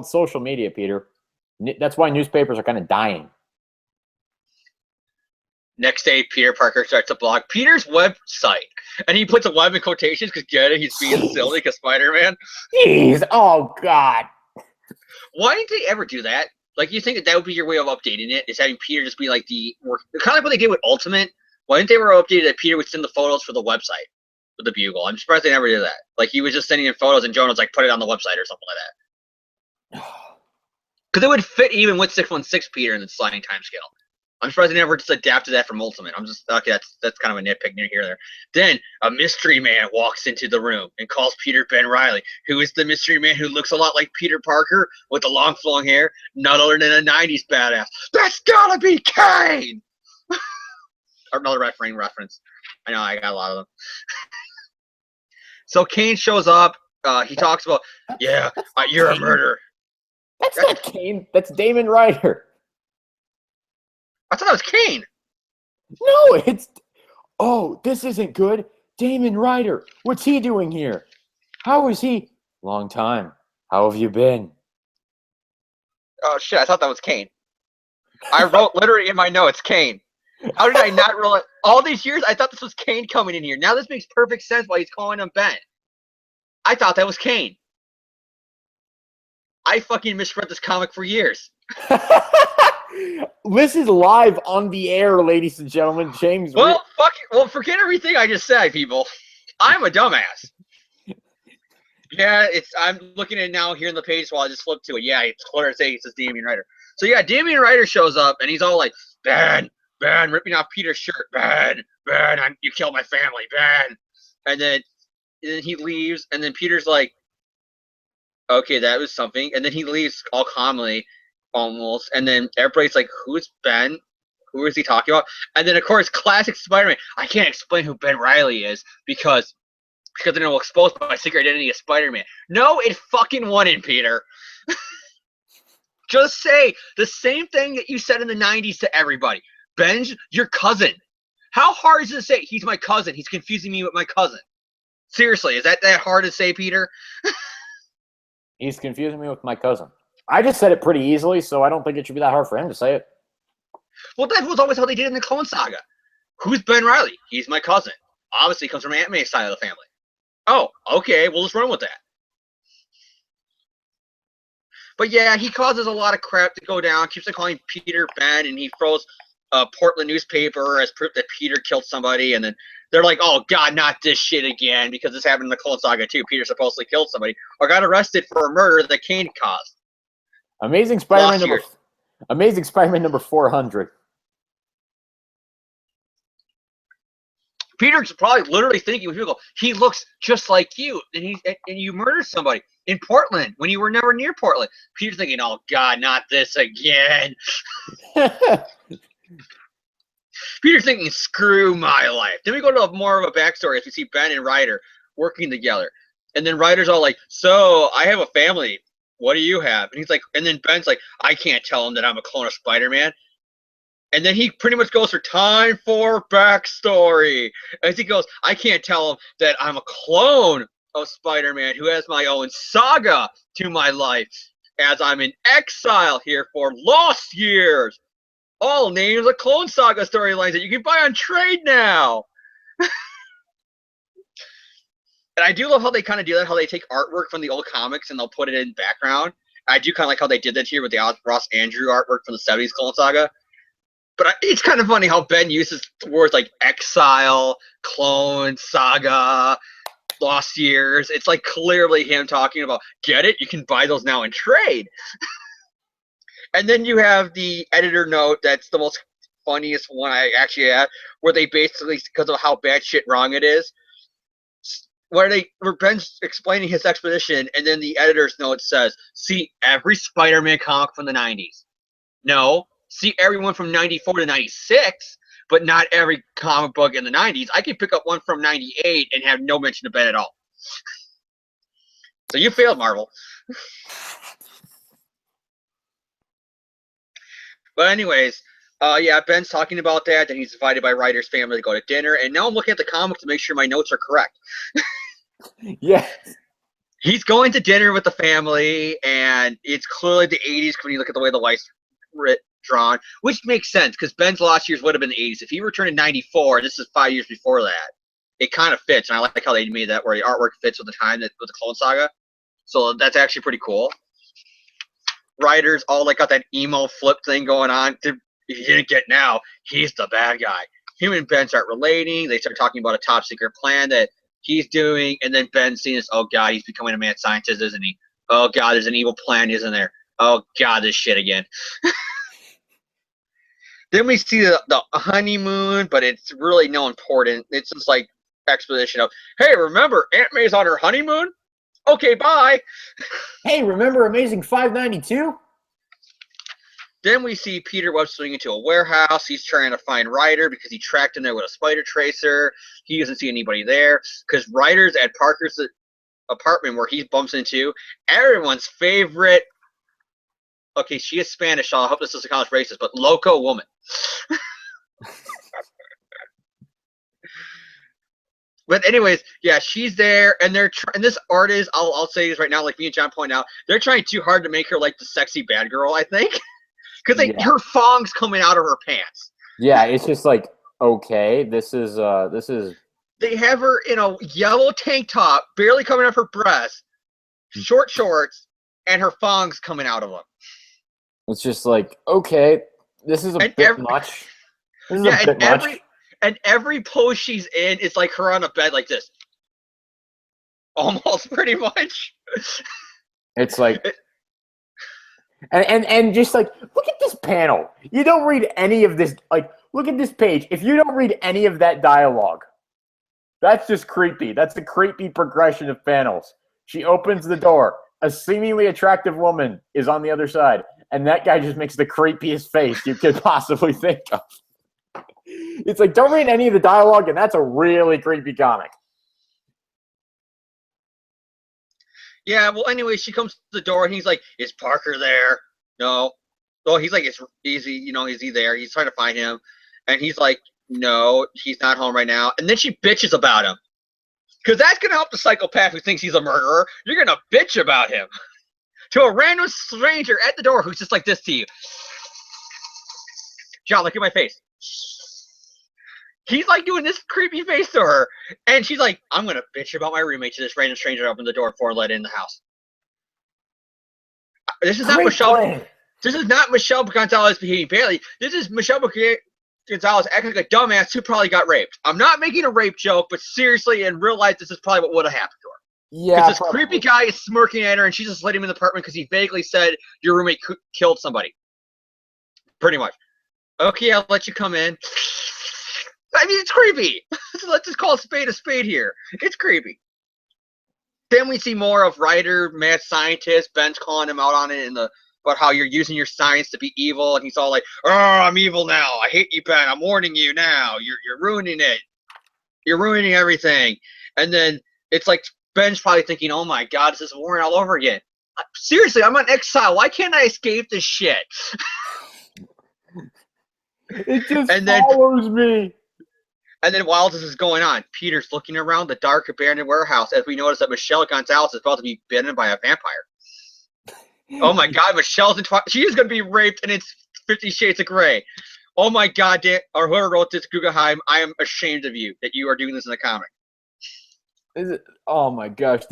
social media, Peter. That's why newspapers are kind of dying. Next day, Peter Parker starts a blog, Peter's website. And he puts a web in quotations because get it, he's being silly because Spider-Man. Jeez, oh God. Why didn't they ever do that? Like, you think that would be your way of updating it, is having Peter just be like kind of like what they did with Ultimate. Why didn't they ever update that Peter would send the photos for the website with the Bugle? I'm surprised they never did that. Like, he was just sending in photos and Jonah was like, put it on the website or something like that. Because it would fit even with 616 Peter in the sliding time scale. I'm surprised they never just adapted that from Ultimate. I'm just, okay, that's kind of a nitpick near here or there. Then a mystery man walks into the room and calls Peter Ben Reilly, who is the mystery man who looks a lot like Peter Parker with the long flowing hair, none other than a 90s badass. That's gotta be Kane! Another reference. I know, I got a lot of them. So Kane shows up. He talks about, you're a murderer. That's not Kane. That's Damon Ryder. I thought that was Kane. No, this isn't good. Damon Ryder. What's he doing here? How is he? Long time. How have you been? Oh, shit, I thought that was Kane. I wrote literally in my notes, Kane. How did I not realize? All these years, I thought this was Kane coming in here. Now this makes perfect sense why he's calling him Ben. I thought that was Kane. I fucking misread this comic for years. This is live on the air, ladies and gentlemen. James. Well, forget everything I just said, people. I'm a dumbass. Yeah, I'm looking at it now here in the page while I just flip to it. Yeah, it's clear to say it says Damian Ryder. So yeah, Damian Ryder shows up and he's all like, Ben, ripping off Peter's shirt. Ben, you killed my family, Ben. And then he leaves, and then Peter's like, okay, that was something. And then he leaves all calmly, almost. And then everybody's like, who's Ben? Who is he talking about? And then, of course, classic Spider-Man. I can't explain who Ben Reilly is because then it will expose my secret identity as Spider-Man. No, it fucking wouldn't, Peter. Just say the same thing that you said in the 90s to everybody. Ben's your cousin. How hard is it to say, he's my cousin? He's confusing me with my cousin. Seriously, is that hard to say, Peter? He's confusing me with my cousin. I just said it pretty easily, so I don't think it should be that hard for him to say it. Well, that was always how they did it in the Clone Saga. Who's Ben Reilly? He's my cousin. Obviously, he comes from Aunt May's side of the family. Oh, okay, we'll just run with that. But yeah, he causes a lot of crap to go down, keeps on calling Peter Ben, and he throws a Portland newspaper as proof that Peter killed somebody, and then they're like, oh god, not this shit again, because this happened in the Clone Saga too. Peter supposedly killed somebody, or got arrested for a murder that Kane caused. Amazing Spider-Man number 400. Peter's probably literally thinking when people go, he looks just like you, and you murdered somebody in Portland when you were never near Portland. Peter's thinking, oh god, not this again. Peter's thinking, screw my life. Then we go to more of a backstory as we see Ben and Ryder working together. And then Ryder's all like, so I have a family. What do you have? And he's like, and then Ben's like, I can't tell him that I'm a clone of Spider-Man. And then he pretty much goes for time for backstory. As he goes, I can't tell him that I'm a clone of Spider-Man who has my own saga to my life as I'm in exile here for lost years. All names of Clone Saga storylines that you can buy on trade now. And I do love how they kind of do that, how they take artwork from the old comics and they'll put it in background. I do kind of like how they did that here with the Ross Andrew artwork from the 70s Clone Saga. But it's kind of funny how Ben uses words like exile, clone, saga, lost years. It's like clearly him talking about, get it? You can buy those now in trade. And then you have the editor note that's the most funniest one I actually have, where they basically, because of how bad shit wrong it is, where Ben's explaining his expedition, and then the editor's note says, see every Spider-Man comic from the 90s. No. See everyone from 94 to 96, but not every comic book in the 90s. I can pick up one from 98 and have no mention of Ben at all. So you failed, Marvel. But anyways, yeah, Ben's talking about that he's invited by Ryder's family to go to dinner, and now I'm looking at the comic to make sure my notes are correct. Yeah. He's going to dinner with the family, and it's clearly the 80s when you look at the way the light's drawn, which makes sense because Ben's lost years would have been the 80s. If he returned in 94, this is 5 years before that. It kind of fits, and I like how they made that where the artwork fits with the time with the Clone Saga. So that's actually pretty cool. Ryder's all like got that emo flip thing going on. He didn't get now. He's the bad guy. Him and Ben start relating. They start talking about a top secret plan that he's doing, and then Ben seeing this. Oh God, he's becoming a mad scientist, isn't he? Oh God, there's an evil plan, isn't there? Oh God, this shit again. Then we see the honeymoon, but it's really no important. It's just like exposition of, hey, remember Aunt May's on her honeymoon? Okay, bye. Hey, remember Amazing 592? Then we see Peter Webb swinging into a warehouse. He's trying to find Ryder because he tracked him there with a spider tracer. He doesn't see anybody there because Ryder's at Parker's apartment where he bumps into everyone's favorite. Okay, she is Spanish, so I hope this doesn't sound racist, but loco woman. But anyways, yeah, she's there, and and this artist, I'll say this right now, like me and John point out, they're trying too hard to make her like the sexy bad girl, I think, because her thong's coming out of her pants. Yeah, it's just like, okay, this is. They have her in a yellow tank top, barely coming off her breast, short shorts, and her thong's coming out of them. It's just like, okay, this is a bit much. This is a bit much. And every pose she's in is like her on a bed like this. Almost, pretty much. It's like... And just like, look at this panel. You don't read any of this. Like, look at this page. If you don't read any of that dialogue, that's just creepy. That's a creepy progression of panels. She opens the door. A seemingly attractive woman is on the other side. And that guy just makes the creepiest face you could possibly think of. It's like, don't read any of the dialogue, and that's a really creepy comic. Yeah, well, anyway, she comes to the door, and he's like, is Parker there? No. Oh, he's like, is he there? He's trying to find him. And he's like, no, he's not home right now. And then she bitches about him. Because that's going to help the psychopath who thinks he's a murderer. You're going to bitch about him. To a random stranger at the door who's just like this to you. John, look at my face. He's like doing this creepy face to her, and she's like, I'm going to bitch about my roommate to this random stranger opened the door before and let in the house. This is not Michelle. This is not Michelle Gonzalez behaving badly. This is Michelle Gonzalez acting like a dumbass who probably got raped. I'm not making a rape joke, but seriously, in real life, this is probably what would have happened to her. Yeah. Because this creepy guy is smirking at her, and she's just letting him in the apartment because he vaguely said your roommate killed somebody. Pretty much. Okay, I'll let you come in. I mean, it's creepy. So let's just call a spade here. It's creepy. Then we see more of Ryder, mad scientist. Ben's calling him out on it about how you're using your science to be evil, and he's all like, "Oh, I'm evil now. I hate you, Ben. I'm warning you now. You're ruining it. You're ruining everything." And then it's like Ben's probably thinking, "Oh my God, this is Warren all over again." Seriously, I'm on exile. Why can't I escape this shit? It just follows me. And then while this is going on, Peter's looking around the dark, abandoned warehouse as we notice that Michelle Gonzalez is about to be bitten by a vampire. Oh my God, Michelle's she is going to be raped, and it's 50 Shades of Grey. Oh my God, Dan, or whoever wrote this, Guggenheim, I am ashamed of you that you are doing this in a comic. Oh my gosh,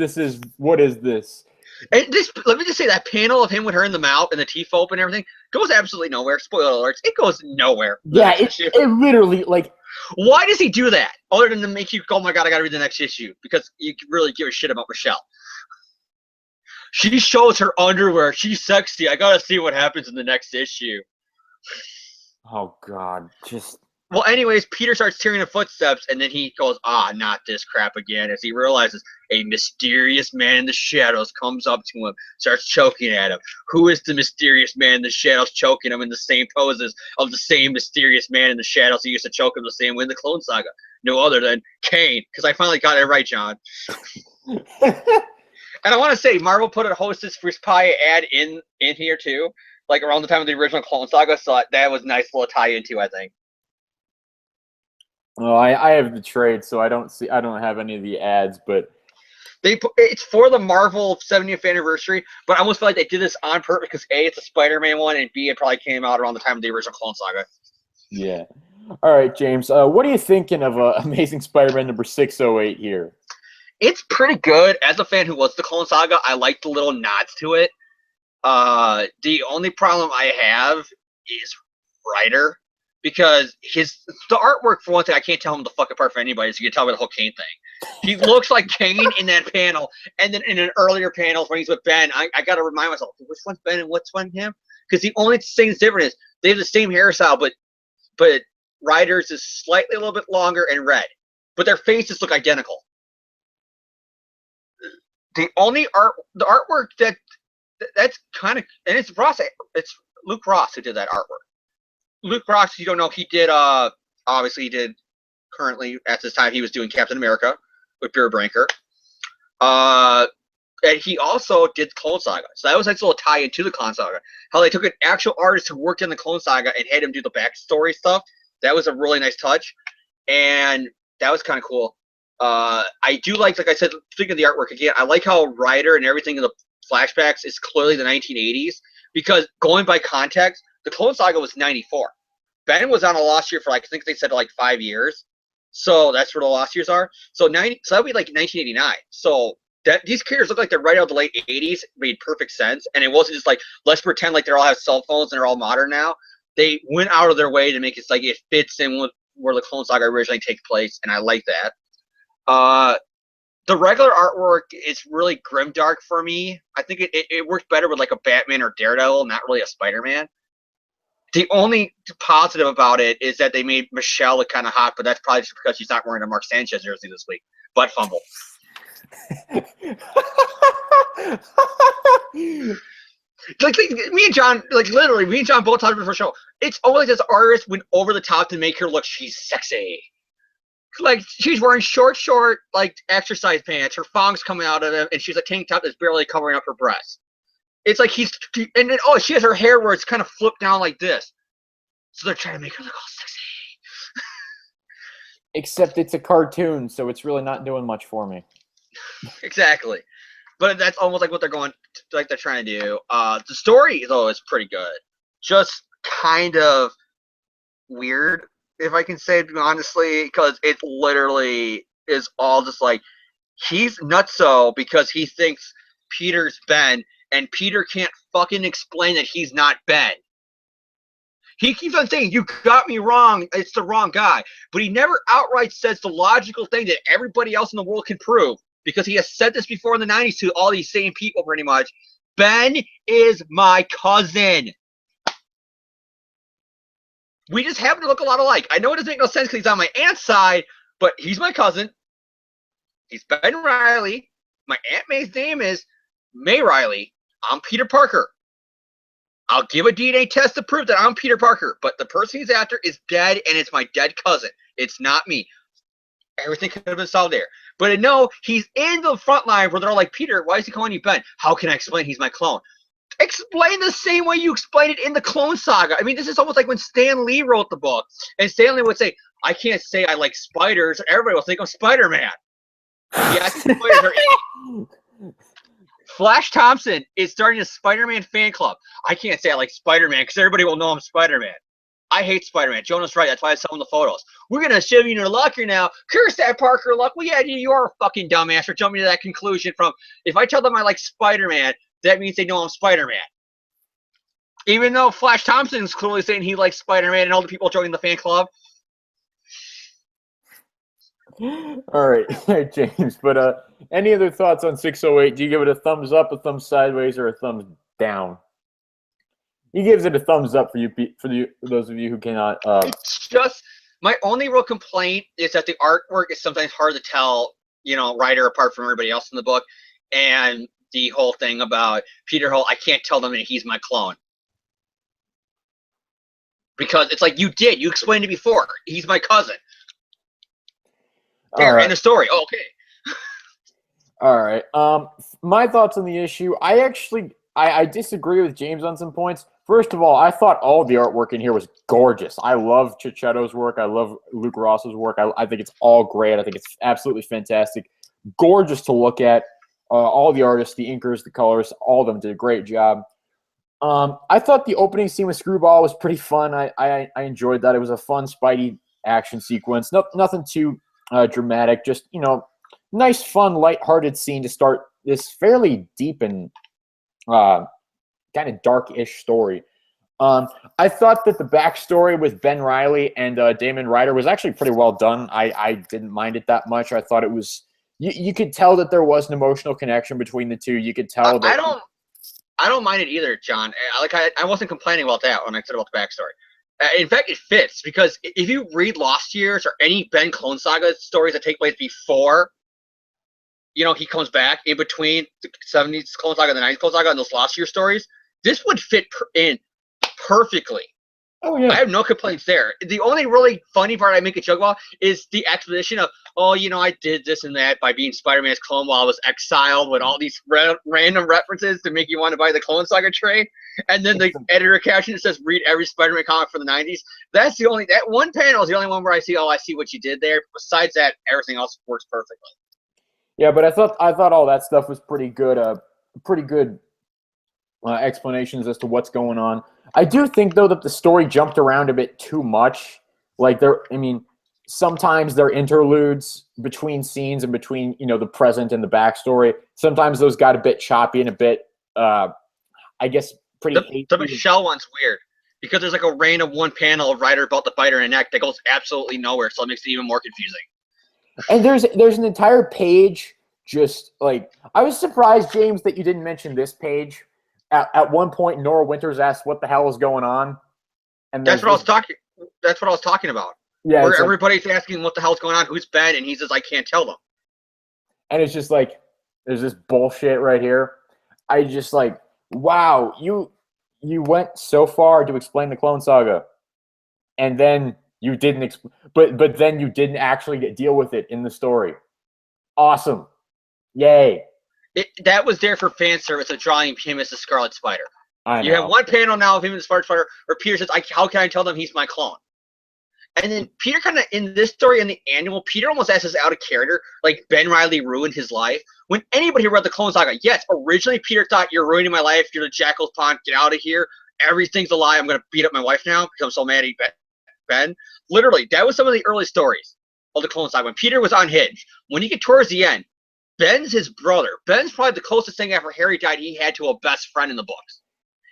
what is this? And let me just say, that panel of him with her in the mouth and the teeth open and everything goes absolutely nowhere. Spoiler alerts, it goes nowhere. Yeah, it literally, like... Why does he do that? Other than to make you go, oh my God, I gotta read the next issue. Because you really give a shit about Michelle. She shows her underwear. She's sexy. I gotta see what happens in the next issue. Oh God, just... Well, anyways, Peter starts hearing the footsteps, and then he goes, not this crap again, as he realizes a mysterious man in the shadows comes up to him, starts choking at him. Who is the mysterious man in the shadows choking him in the same poses of the same mysterious man in the shadows who used to choke him the same way in the Clone Saga? No other than Kane, because I finally got it right, John. And I want to say, Marvel put a Hostess for Pie ad in here, too, like around the time of the original Clone Saga, so that was a nice little tie-in, too, I think. Well, I have the trade, so I don't have any of the ads, but it's for the Marvel 70th anniversary, but I almost feel like they did this on purpose because A, it's a Spider-Man one, and B, it probably came out around the time of the original Clone Saga. Yeah. All right, James. What are you thinking of Amazing Spider-Man number 608 here? It's pretty good. As a fan who was the Clone Saga, I like the little nods to it. The only problem I have is Ryder. Because the artwork, for one thing, I can't tell him the fuck apart from anybody, so you can tell by the whole Kane thing. He looks like Kane in that panel, and then in an earlier panel when he's with Ben, I got to remind myself, which one's Ben and which one's him? Because the only thing that's different is they have the same hairstyle, but Ryder's is slightly a little bit longer and red. But their faces look identical. The only artwork that's kind of, and it's Luke Ross who did that artwork. Luke Ross, you don't know, he did, obviously he did, currently, at this time, he was doing Captain America with Beer Branker. And he also did Clone Saga. So that was like a little tie into the Clone Saga. How they took an actual artist who worked in the Clone Saga and had him do the backstory stuff. That was a really nice touch. And that was kind of cool. I do like I said, speaking of the artwork again, I like how Ryder and everything in the flashbacks is clearly the 1980s. Because going by context, the Clone Saga was 94. Ben was on a lost year for I think they said 5 years. So that's where the lost years are. So that would be 1989. So these characters look like they're right out of the late 80s. Made perfect sense. And it wasn't just let's pretend like they all have cell phones and they're all modern now. They went out of their way to make it it fits in with where the Clone Saga originally takes place, and I like that. The regular artwork is really grimdark for me. I think it works better with a Batman or Daredevil, not really a Spider-Man. The only positive about it is that they made Michelle look kind of hot, but that's probably just because she's not wearing a Mark Sanchez jersey this week. Butt fumble. Me and John, literally, me and John both talked about it for show. It's always this artist went over the top to make her look, she's sexy. She's wearing short, exercise pants. Her thong's coming out of them, and she's a tank top that's barely covering up her breasts. It's and then, she has her hair where it's kind of flipped down like this. So they're trying to make her look all sexy. Except it's a cartoon, so it's really not doing much for me. Exactly. But that's almost what they're they're trying to do. The story, though, is pretty good. Just kind of weird, if I can say it honestly, because it literally is all just he's nutso because he thinks Peter's Ben, and Peter can't fucking explain that he's not Ben. He keeps on saying, you got me wrong, it's the wrong guy. But he never outright says the logical thing that everybody else in the world can prove, because he has said this before in the 90s to all these same people pretty much. Ben is my cousin. We just happen to look a lot alike. I know it doesn't make no sense because he's on my aunt's side, but he's my cousin. He's Ben Riley. My Aunt May's name is May Riley. I'm Peter Parker. I'll give a DNA test to prove that I'm Peter Parker, but the person he's after is dead, and it's my dead cousin. It's not me. Everything could have been solved there. But no, he's in the front line where they're all like, Peter, why is he calling you Ben? How can I explain he's my clone? Explain the same way you explained it in the Clone Saga. I mean, this is almost like when Stan Lee wrote the book, and Stan Lee would say, I can't say I like spiders. Everybody will think I'm Spider-Man. Yeah, I think spiders are Flash Thompson is starting a Spider-Man fan club. I can't say I like Spider-Man because everybody will know I'm Spider-Man. I hate Spider-Man. Jonas right. That's why I saw him the photos. We're going to shove you in your locker now. Curse that Parker luck. Well, yeah, you are a fucking dumbass for jumping to that conclusion from, if I tell them I like Spider-Man, that means they know I'm Spider-Man. Even though Flash Thompson is clearly saying he likes Spider-Man and all the people joining the fan club. All right, James. But any other thoughts on 608? Do you give it a thumbs up, a thumbs sideways, or a thumbs down? He gives it a thumbs up for you, those of you who cannot. It's just My only real complaint is that the artwork is sometimes hard to tell, Ryder apart from everybody else in the book, and the whole thing about Peter Holt, I can't tell them that he's my clone. Because it's like, you explained it before. He's my cousin. There, end of story. Oh, okay. All right. My thoughts on the issue. I disagree with James on some points. First of all, I thought all the artwork in here was gorgeous. I love Cicchetto's work. I love Luke Ross's work. I think it's all great. I think it's absolutely fantastic. Gorgeous to look at. All the artists, the inkers, the colors, all of them did a great job. I thought the opening scene with Screwball was pretty fun. I enjoyed that. It was a fun Spidey action sequence. Nothing too dramatic. Just, nice, fun, lighthearted scene to start this fairly deep and kind of dark-ish story. I thought that the backstory with Ben Reilly and Damon Ryder was actually pretty well done. I didn't mind it that much. I thought it was you could tell that there was an emotional connection between the two. You could tell that I don't mind it either, John. I wasn't complaining about that when I said about the backstory. In fact, it fits because if you read Lost Years or any Ben Clone Saga stories that take place before, he comes back in between the 70s Clone Saga and the 90s Clone Saga and those Lost Year stories, this would fit in perfectly. Oh, yeah. I have no complaints there. The only really funny part I make a joke about is the exposition of, I did this and that by being Spider-Man's clone while I was exiled with all these random references to make you want to buy the Clone Saga trade. And then the editor caption says, read every Spider-Man comic from the 90s. That one panel is the only one where I see what you did there. Besides that, everything else works perfectly. Yeah, but I thought all that stuff was pretty good. Pretty good explanations as to what's going on. I do think though that the story jumped around a bit too much. Sometimes there are interludes between scenes and between the present and the backstory. Sometimes those got a bit choppy and a bit, I guess, pretty. The Michelle one's weird because there's like a random one panel of Ryder about the biter in the neck that goes absolutely nowhere, so it makes it even more confusing. And there's an entire page just like I was surprised, James, that you didn't mention this page. At one point, Nora Winters asked, "What the hell is going on?" And that's what I was talking about. Yeah, where everybody's asking, "What the hell's going on? Who's Ben?" And he says, "I can't tell them." And it's just like there's this bullshit right here. I just like, wow, you went so far to explain the Clone Saga, and then you didn't. But then you didn't actually deal with it in the story. Awesome, yay. That was there for fan service of drawing him as the Scarlet Spider. I know. You have one panel now of him as the Scarlet Spider where Peter says, how can I tell them he's my clone? And then Peter kind of, in this story, in the annual, Peter almost acts as out of character, like Ben Reilly ruined his life. When anybody read the Clone Saga, yes, originally Peter thought, you're ruining my life, you're the Jackal's Pawn, get out of here, everything's a lie, I'm going to beat up my wife now because I'm so mad at Ben. Literally, that was some of the early stories of the Clone Saga. When Peter was unhinged, when you get towards the end, Ben's his brother. Ben's probably the closest thing after Harry died he had to a best friend in the books.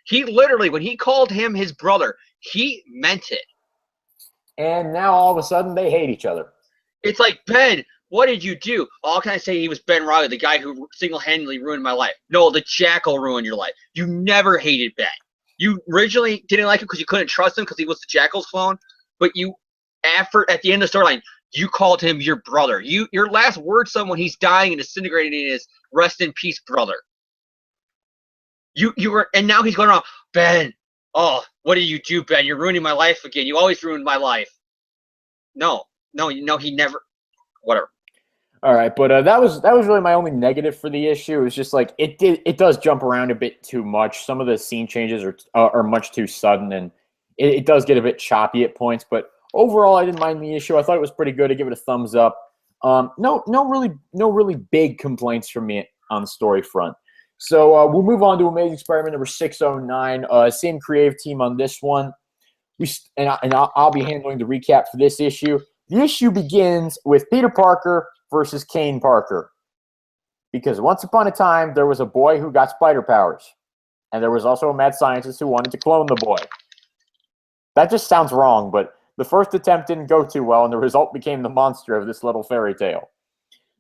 He literally, when he called him his brother, he meant it. And now all of a sudden they hate each other. It's like, Ben, what did you do? All can I say he was Ben Reilly, the guy who single-handedly ruined my life. No, the Jackal ruined your life. You never hated Ben. You originally didn't like him because you couldn't trust him because he was the Jackal's clone, but at the end of the storyline, you called him your brother. Your last word to someone he's dying and disintegrating is "Rest in peace, brother." You were, and now he's going around, Ben. Oh, what did you do, Ben? You're ruining my life again. You always ruined my life. No, he never. Whatever. All right, but that was really my only negative for the issue. It was just like it does jump around a bit too much. Some of the scene changes are much too sudden, and it does get a bit choppy at points. But overall, I didn't mind the issue. I thought it was pretty good. I give it a thumbs up. No really big complaints from me on the story front. So we'll move on to Amazing Spider-Man number 609. Same creative team on this one. I'll be handling the recap for this issue. The issue begins with Peter Parker versus Kane Parker. Because once upon a time, there was a boy who got spider powers. And there was also a mad scientist who wanted to clone the boy. That just sounds wrong, but the first attempt didn't go too well, and the result became the monster of this little fairy tale.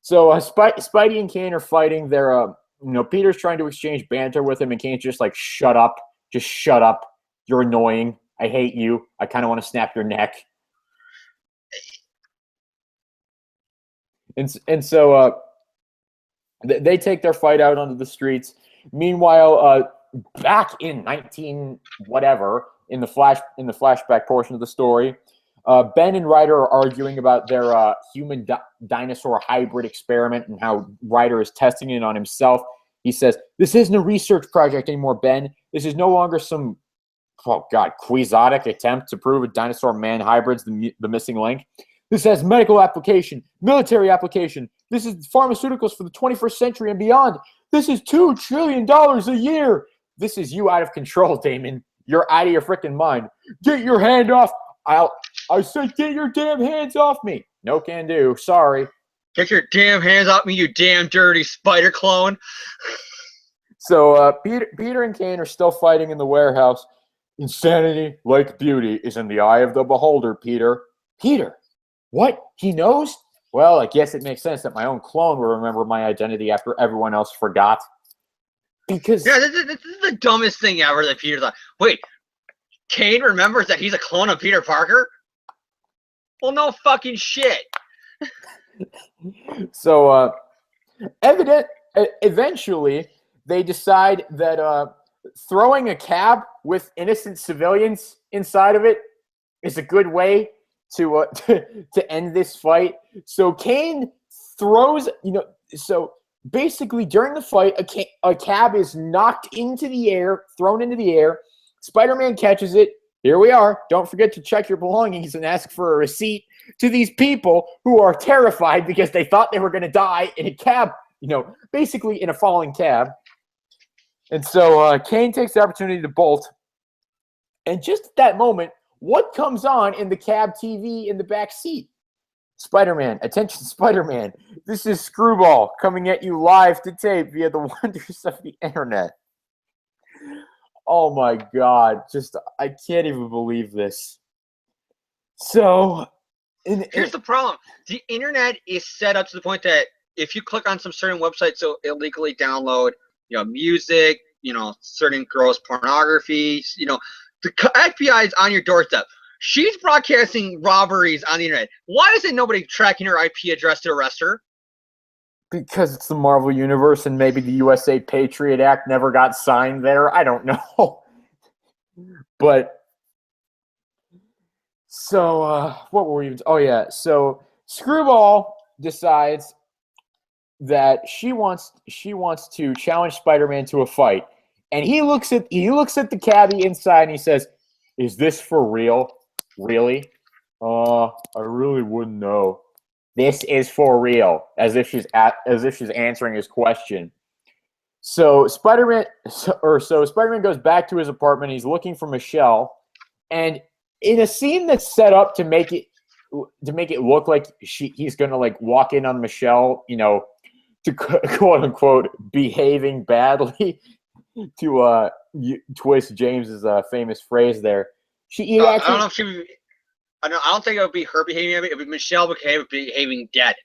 So Spidey and Kane are fighting. They're, Peter's trying to exchange banter with him, and Kane's just like, shut up. Just shut up. You're annoying. I hate you. I kind of want to snap your neck. And so they take their fight out onto the streets. Meanwhile, back in 19 whatever in the flashback portion of the story, Ben and Ryder are arguing about their human dinosaur hybrid experiment and how Ryder is testing it on himself. He says, "This isn't a research project anymore, Ben. This is no longer some, oh God, quixotic attempt to prove a dinosaur-man hybrid's the missing link. This has medical application, military application. This is pharmaceuticals for the 21st century and beyond. This is $2 trillion a year. This is you out of control, Damon. You're out of your freaking mind. Get your hand off. I said, get your damn hands off me. No can do. Sorry. Get your damn hands off me, you damn dirty spider clone." So Peter and Kane are still fighting in the warehouse. "Insanity, like beauty, is in the eye of the beholder, Peter." Peter? What? He knows? Well, I guess it makes sense that my own clone will remember my identity after everyone else forgot. Because... Yeah, this is the dumbest thing ever that Peter thought. Wait, Kane remembers that he's a clone of Peter Parker? Well, no fucking shit. So, eventually, they decide that throwing a cab with innocent civilians inside of it is a good way to end this fight. So Kane throws, so basically during the fight, a cab is knocked into the air, thrown into the air. Spider-Man catches it. Here we are. Don't forget to check your belongings and ask for a receipt to these people who are terrified because they thought they were going to die in a cab, basically in a falling cab. And so Kane takes the opportunity to bolt. And just at that moment, what comes on in the cab TV in the back seat? Spider-Man. Attention, Spider-Man. This is Screwball coming at you live to tape via the wonders of the internet. Oh my God. I can't even believe this. So, here's the problem. The internet is set up to the point that if you click on some certain websites, it'll illegally download, music, certain gross pornography, the FBI is on your doorstep. She's broadcasting robberies on the internet. Why isn't nobody tracking her IP address to arrest her? Because it's the Marvel Universe and maybe the USA Patriot Act never got signed there. I don't know. But, so, what were we even... Oh, yeah. So, Screwball decides that she wants to challenge Spider-Man to a fight. And he looks at the cabbie inside and he says, "Is this for real? Really? I really wouldn't know." This is for real, as if she's answering his question. So Spider-Man goes back to his apartment. He's looking for Michelle, and in a scene that's set up to make it look like he's gonna walk in on Michelle, to quote unquote behaving badly, to twist James's famous phrase there. I don't know if she. I don't think it would be her behaving. It would be Michelle behaving dead.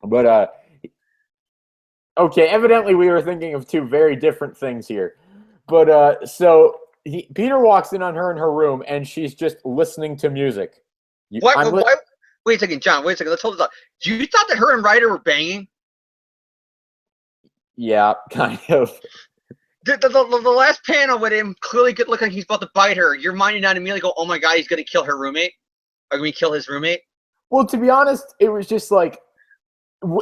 But okay, evidently we were thinking of two very different things here. But so Peter walks in on her in her room, and she's just listening to music. What? Wait a second, John. Wait a second. Let's hold this up. You thought that her and Ryder were banging? Yeah, kind of. The last panel with him clearly look like he's about to bite her. Your mind did not immediately go, "Oh my God, he's gonna kill her roommate." Or gonna kill his roommate? Well, to be honest, it was just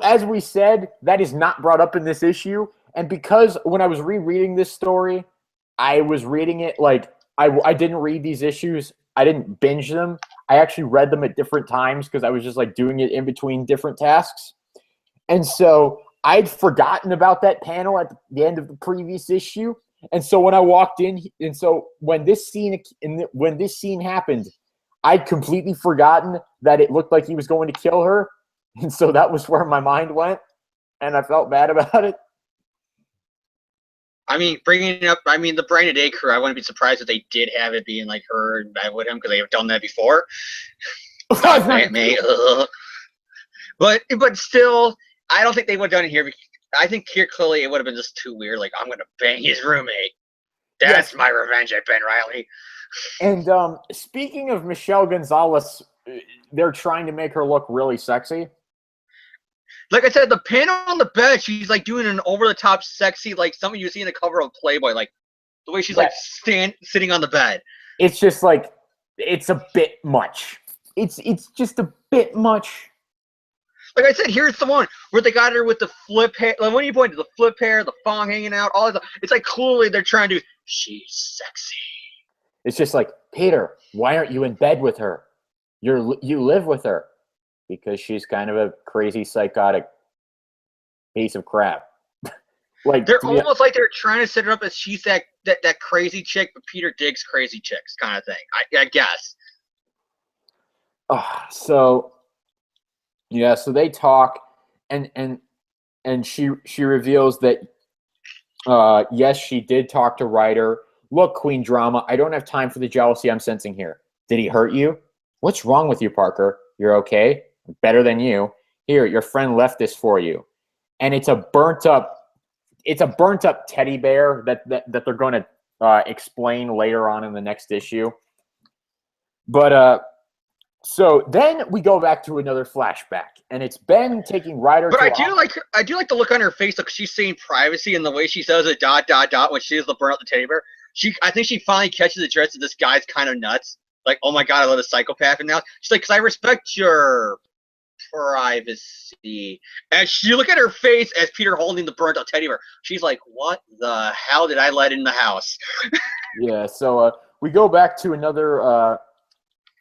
as we said, that is not brought up in this issue. And because when I was rereading this story, I was reading it I didn't read these issues. I didn't binge them. I actually read them at different times because I was just doing it in between different tasks. And so I'd forgotten about that panel at the end of the previous issue. And so when I walked in, and so when this scene happened, I'd completely forgotten that it looked like he was going to kill her. And so that was where my mind went, and I felt bad about it. I mean, bringing up, the Brain a Day crew, I wouldn't be surprised if they did have it being her in bed with him because they have done that before. But still, I don't think they would have done it here. I think here clearly it would have been just too weird. I'm going to bang his roommate. That's my revenge at Ben Reilly. And speaking of Michelle Gonzalez they're trying to make her look really sexy. Like I said, the panel on the bed, she's like doing an over-the-top sexy, like something you see in the cover of Playboy, like the way she's like sitting on the bed. It's just like it's a bit much. It's just a bit much. Like I said, here's the one where they got her with the flip hair. Like when you point to the flip hair, the thong hanging out, all that. It's like clearly they're trying to. She's sexy. It's just like, Peter, why aren't you in bed with her? You live with her because she's kind of a crazy, psychotic piece of crap. Like they're almost like they're trying to set her up as she's that crazy chick, but Peter digs crazy chicks kind of thing. I guess. So they talk, and she reveals that yes, she did talk to Ryder. Look, Queen Drama, I don't have time for the jealousy I'm sensing here. Did he hurt you? What's wrong with you, Parker? You're okay? Better than you. Here, your friend left this for you. And it's a burnt up teddy bear that they're going to explain later on in the next issue. But so then we go back to another flashback, and it's Ben taking Ryder. But I do like the look on her face, like she's saying privacy, and the way she says it ... when she does the burn out the teddy bear. I think she finally catches the drift that this guy's kind of nuts. Like, oh my god, I let a psychopath in now. She's like, because I respect your privacy. And you look at her face as Peter holding the burnt out teddy bear. She's like, what the hell did I let in the house? Yeah. So we go back to another.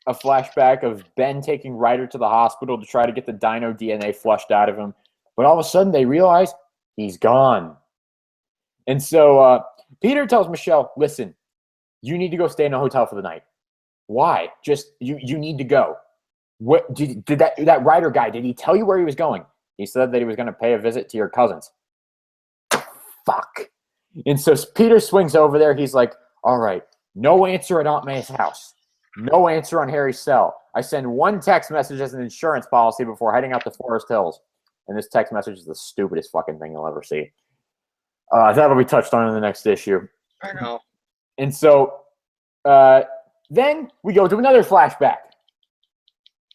A flashback of Ben taking Ryder to the hospital to try to get the dino DNA flushed out of him. But all of a sudden they realize he's gone. And so Peter tells Michelle, listen, you need to go stay in a hotel for the night. Why? Just, you need to go. What did that Ryder guy, did he tell you where he was going? He said that he was going to pay a visit to your cousins. Fuck. And so Peter swings over there. He's like, all right, no answer at Aunt May's house. No answer on Harry's cell. I send one text message as an insurance policy before heading out to Forest Hills. And this text message is the stupidest fucking thing you'll ever see. That'll be touched on in the next issue. I know. And so then we go to another flashback.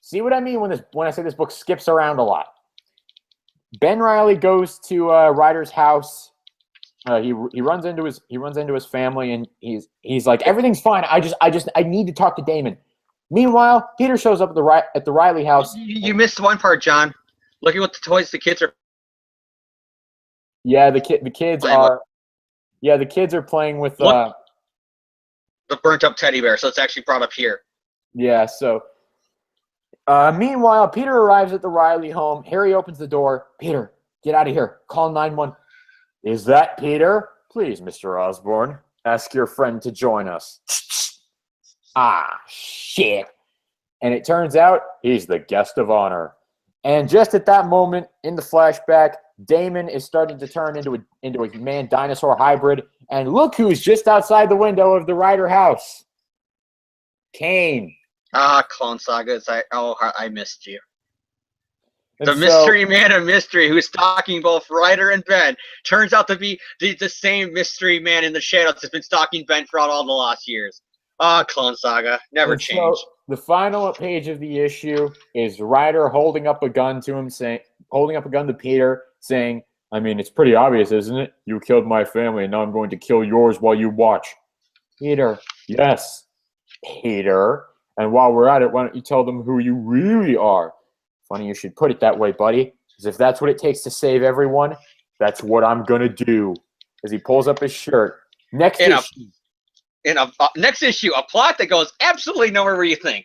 See what I mean when I say this book skips around a lot. Ben Reilly goes to Ryder's house. He runs into his family, and he's like, everything's fine. I need to talk to Damon. Meanwhile, Peter shows up at the Reilly house. You missed one part, John. Look at what the toys the kids are. Yeah, the kids are. Yeah, the kids are playing with the burnt up teddy bear. So it's actually brought up here. Yeah. So meanwhile, Peter arrives at the Reilly home. Harry opens the door. Peter, get out of here. Call 911. Is that Peter? Please, Mr. Osborne, ask your friend to join us. Ah, shit. And it turns out he's the guest of honor. And just at that moment in the flashback, Damon is starting to turn into a man-dinosaur hybrid. And look who's just outside the window of the Ryder house. Kane. Ah, Clone Saga. I missed you. And the mystery man of mystery who's stalking both Ryder and Ben turns out to be the same mystery man in the shadows that's been stalking Ben throughout all the last years. Clone Saga. Never change. So the final page of the issue is Ryder holding up a gun to Peter, saying, I mean, it's pretty obvious, isn't it? You killed my family, and now I'm going to kill yours while you watch. Peter. Yes, Peter. And while we're at it, why don't you tell them who you really are? Funny you should put it that way, buddy. Because if that's what it takes to save everyone, that's what I'm going to do. As he pulls up his shirt. Next issue, a plot that goes absolutely nowhere where you think.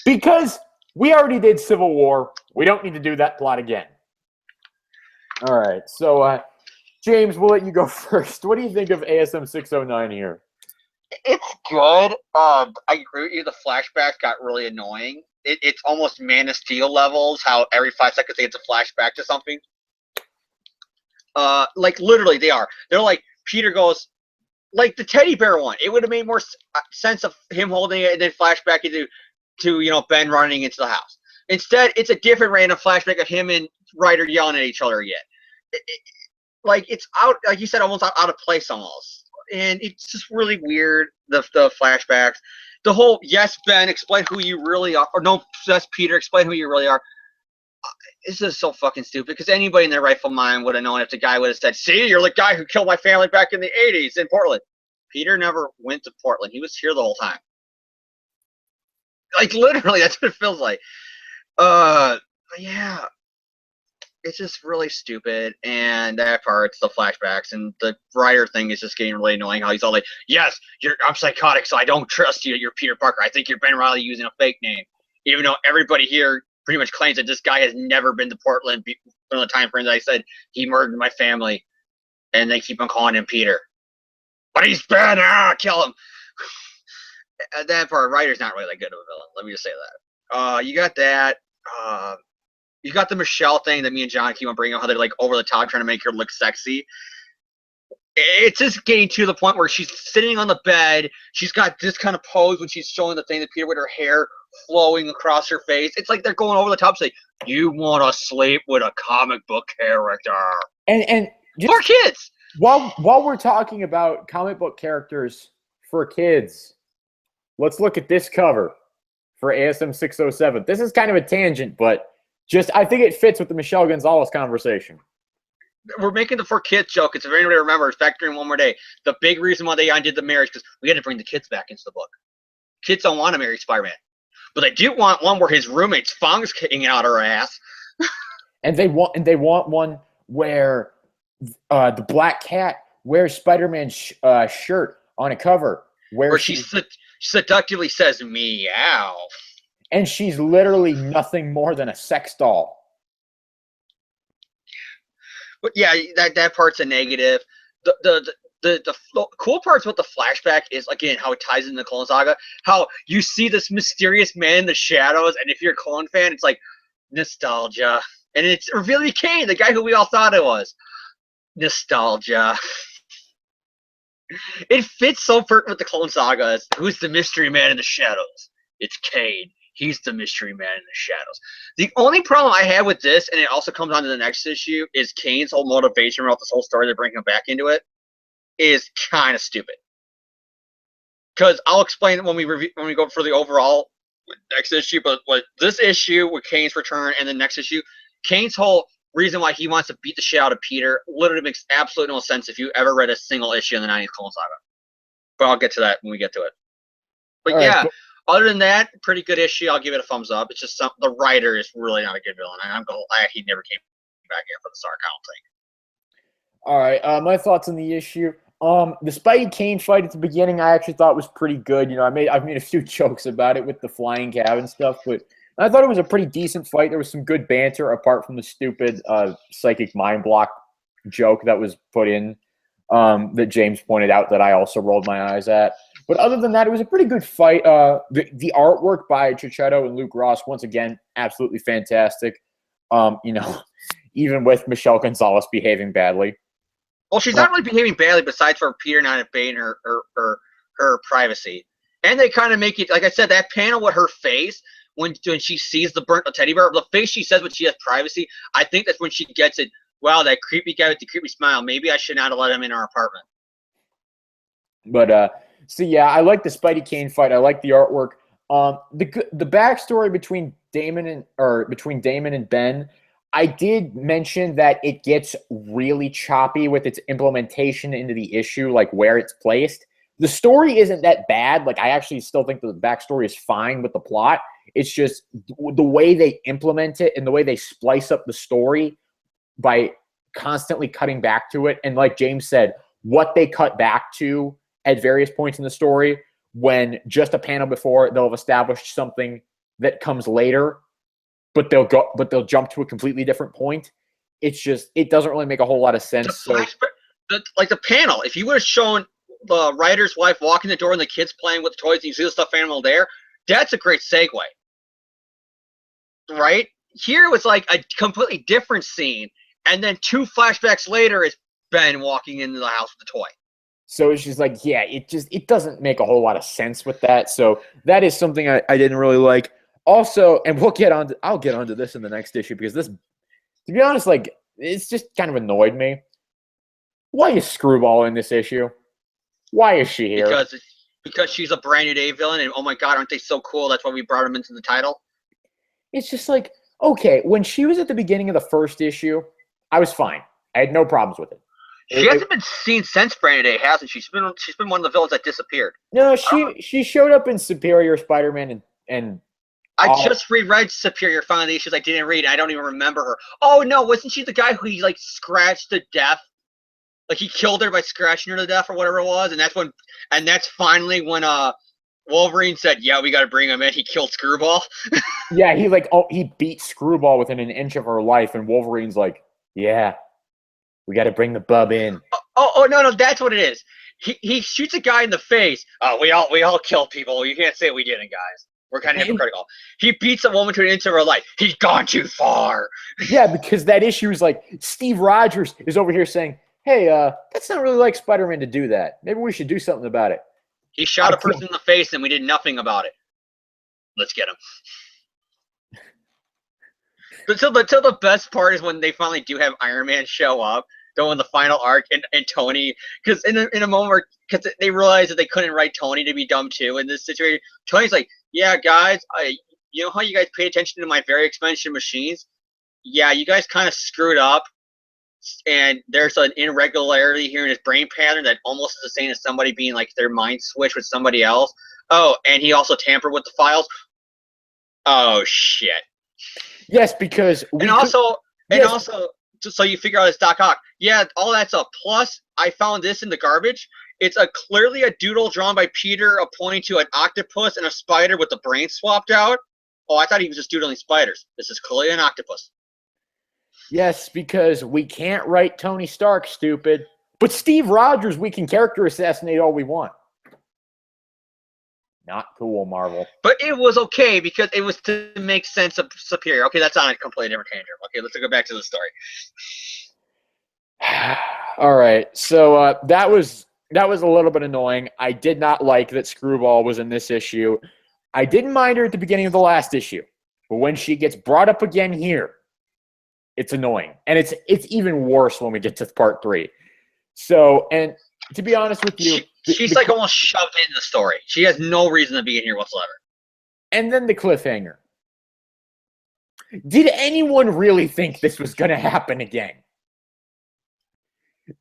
Because we already did Civil War. We don't need to do that plot again. All right. So, James, we'll let you go first. What do you think of ASM 609 here? It's good. I agree with you. The flashback got really annoying. It's almost Man of Steel levels, how every 5 seconds they get a flashback to something. Like, literally, they are. They're like, Peter goes, like the teddy bear one. It would have made more sense of him holding it and then flashback to Ben running into the house. Instead, it's a different random flashback of him and Ryder yelling at each other again. Like, it's out, like you said, almost out of place almost. And it's just really weird, the flashbacks. the whole yes, Ben, explain who you really are, or no, yes, Peter, explain who you really are. It's just so fucking stupid because anybody in their rightful mind would have known if the guy would have said, "See, you're the guy who killed my family back in the '80s in Portland." Peter never went to Portland; he was here the whole time. Like literally, that's what it feels like. Yeah, it's just really stupid, and that part's the flashbacks, and the writer thing is just getting really annoying. How he's all like, "Yes, I'm psychotic, so I don't trust you. You're Peter Parker. I think you're Ben Reilly using a fake name, even though everybody here pretty much claims that this guy has never been to Portland from the time frame that I said he murdered my family, and they keep on calling him Peter. But he's Ben. Kill him." That part, writer's not really that good of a villain. Let me just say that. You got that. You got the Michelle thing that me and John keep on bringing up, how they're like over the top trying to make her look sexy. It's just getting to the point where she's sitting on the bed. She's got this kind of pose when she's showing the thing to Peter with her hair flowing across her face. It's like they're going over the top, saying, "You want to sleep with a comic book character?" And just, for kids. While we're talking about comic book characters for kids, let's look at this cover for ASM 607. This is kind of a tangent, but I think it fits with the Michelle Gonzalez conversation. We're making the for kids joke. It's if anybody remembers, factor in one more day. The big reason why they undid the marriage because we had to bring the kids back into the book. Kids don't want to marry Spider-Man, but they do want one where his roommate's Fong's kicking out her ass. And they want one where the Black Cat wears Spider-Man's shirt on a cover where she seductively says meow. And she's literally nothing more than a sex doll. But yeah, that part's a negative. The cool parts about the flashback is, again, how it ties into the Clone Saga. How you see this mysterious man in the shadows, and if you're a Clone fan, it's like nostalgia. And it's revealed to be Kane, the guy who we all thought it was. Nostalgia. It fits so perfect with the Clone Saga. Who's the mystery man in the shadows? It's Kane. He's the mystery man in the shadows. The only problem I have with this, and it also comes on to the next issue, is Kane's whole motivation about this whole story. They're bringing him back into it. Is kind of stupid. Because I'll explain it when we go for the overall next issue. But this issue with Kane's return and the next issue, Kane's whole reason why he wants to beat the shit out of Peter literally makes absolutely no sense if you ever read a single issue in the 90s Clone Saga. But I'll get to that when we get to it. But yeah. Other than that, pretty good issue. I'll give it a thumbs up. It's just the writer is really not a good villain. He never came back here for the Sark, I don't think. All right, my thoughts on the issue. The Spidey Kane fight at the beginning, I actually thought was pretty good. You know, I've made a few jokes about it with the flying cab and stuff, but I thought it was a pretty decent fight. There was some good banter apart from the stupid psychic mind block joke that was put in that James pointed out that I also rolled my eyes at. But other than that, it was a pretty good fight. The artwork by Chichetto and Luke Ross, once again, absolutely fantastic. You know, even with Michelle Gonzalez behaving badly. Well, she's not really behaving badly besides for Peter not invading her privacy. And they kind of make it, like I said, that panel with her face, when she sees the burnt teddy bear, the face she says when she has privacy, I think that's when she gets it. Wow, that creepy guy with the creepy smile. Maybe I should not have let him in our apartment. But, so yeah, I like the Spidey Kane fight. I like the artwork. The backstory between Damon and Ben, I did mention that it gets really choppy with its implementation into the issue, like where it's placed. The story isn't that bad. Like, I actually still think the backstory is fine with the plot. It's just the way they implement it and the way they splice up the story by constantly cutting back to it. And like James said, what they cut back to at various points in the story, when just a panel before they'll have established something that comes later, but they'll jump to a completely different point. It's just, it doesn't really make a whole lot of sense. Like the panel, if you would have shown the writer's wife walking the door and the kids playing with the toys and you see the stuffed animal there, that's a great segue. Right? Here it was like a completely different scene, and then 2 flashbacks later is Ben walking into the house with the toy. So it's just like, yeah, it doesn't make a whole lot of sense with that. So that is something I didn't really like. Also, and I'll get onto this in the next issue, because this, to be honest, like, it's just kind of annoyed me. Why is Screwball in this issue? Why is she here? Because she's a brand new day villain, and oh my god, aren't they so cool? That's why we brought them into the title. It's just like, okay, when she was at the beginning of the first issue, I was fine. I had no problems with it. She hasn't been seen since Brand New Day, hasn't she? She's been one of the villains that disappeared. No, she showed up in Superior Spider-Man and I just reread Superior finally, the issues I didn't read. I don't even remember her. Oh no, wasn't she the guy who he like scratched to death? Like he killed her by scratching her to death or whatever it was, and that's finally when Wolverine said, "Yeah, we got to bring him in." He killed Screwball. Yeah, he beat Screwball within an inch of her life, and Wolverine's like, "Yeah, we got to bring the bub in." Oh no, that's what it is. He shoots a guy in the face. Oh, we all kill people. You can't say we didn't, guys. We're kind of hypocritical. He beats a woman to an inch of her life. He's gone too far. Yeah, because that issue is like Steve Rogers is over here saying, "Hey, that's not really like Spider-Man to do that. Maybe we should do something about it." He shot a person in the face and we did nothing about it. Let's get him. But till the best part is when they finally do have Iron Man show up, though in the final arc, and Tony, because in a moment where, because they realized that they couldn't write Tony to be dumb too in this situation. Tony's like, "Yeah, guys, you know how you guys pay attention to my very expensive machines? Yeah, you guys kind of screwed up, and there's an irregularity here in his brain pattern that almost is the same as somebody being like their mind switched with somebody else. Oh, and he also tampered with the files. Oh shit." Yes, because also, just so you figure out it's Doc Ock. Yeah, all that's up. Plus, I found this in the garbage. It's clearly a doodle drawn by Peter, pointing to an octopus and a spider with the brain swapped out. Oh, I thought he was just doodling spiders. This is clearly an octopus. Yes, because we can't write Tony Stark, stupid. But Steve Rogers, we can character assassinate all we want. Not cool, Marvel. But it was okay because it was to make sense of Superior. Okay, that's on a completely different tangent. Okay, let's go back to the story. All right, so that was a little bit annoying. I did not like that Screwball was in this issue. I didn't mind her at the beginning of the last issue, but when she gets brought up again here, it's annoying, and it's even worse when we get to part 3. So, and to be honest with you, she's like almost shoved into the story. She has no reason to be in here whatsoever. And then the cliffhanger. Did anyone really think this was going to happen again?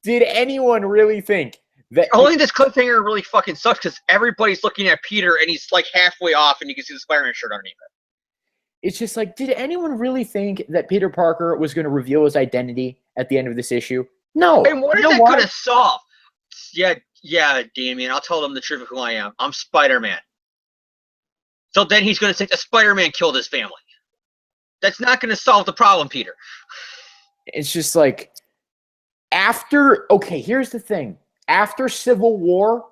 Did anyone really think that? Only this cliffhanger really fucking sucks because everybody's looking at Peter and he's like halfway off and you can see the Spider-Man shirt underneath it. It's just like, did anyone really think that Peter Parker was going to reveal his identity at the end of this issue? No. And what is that going to solve? Yeah, Damien, I'll tell them the truth of who I am. I'm Spider-Man. So then he's going to say that Spider-Man killed his family. That's not going to solve the problem, Peter. It's just like, here's the thing. After Civil War,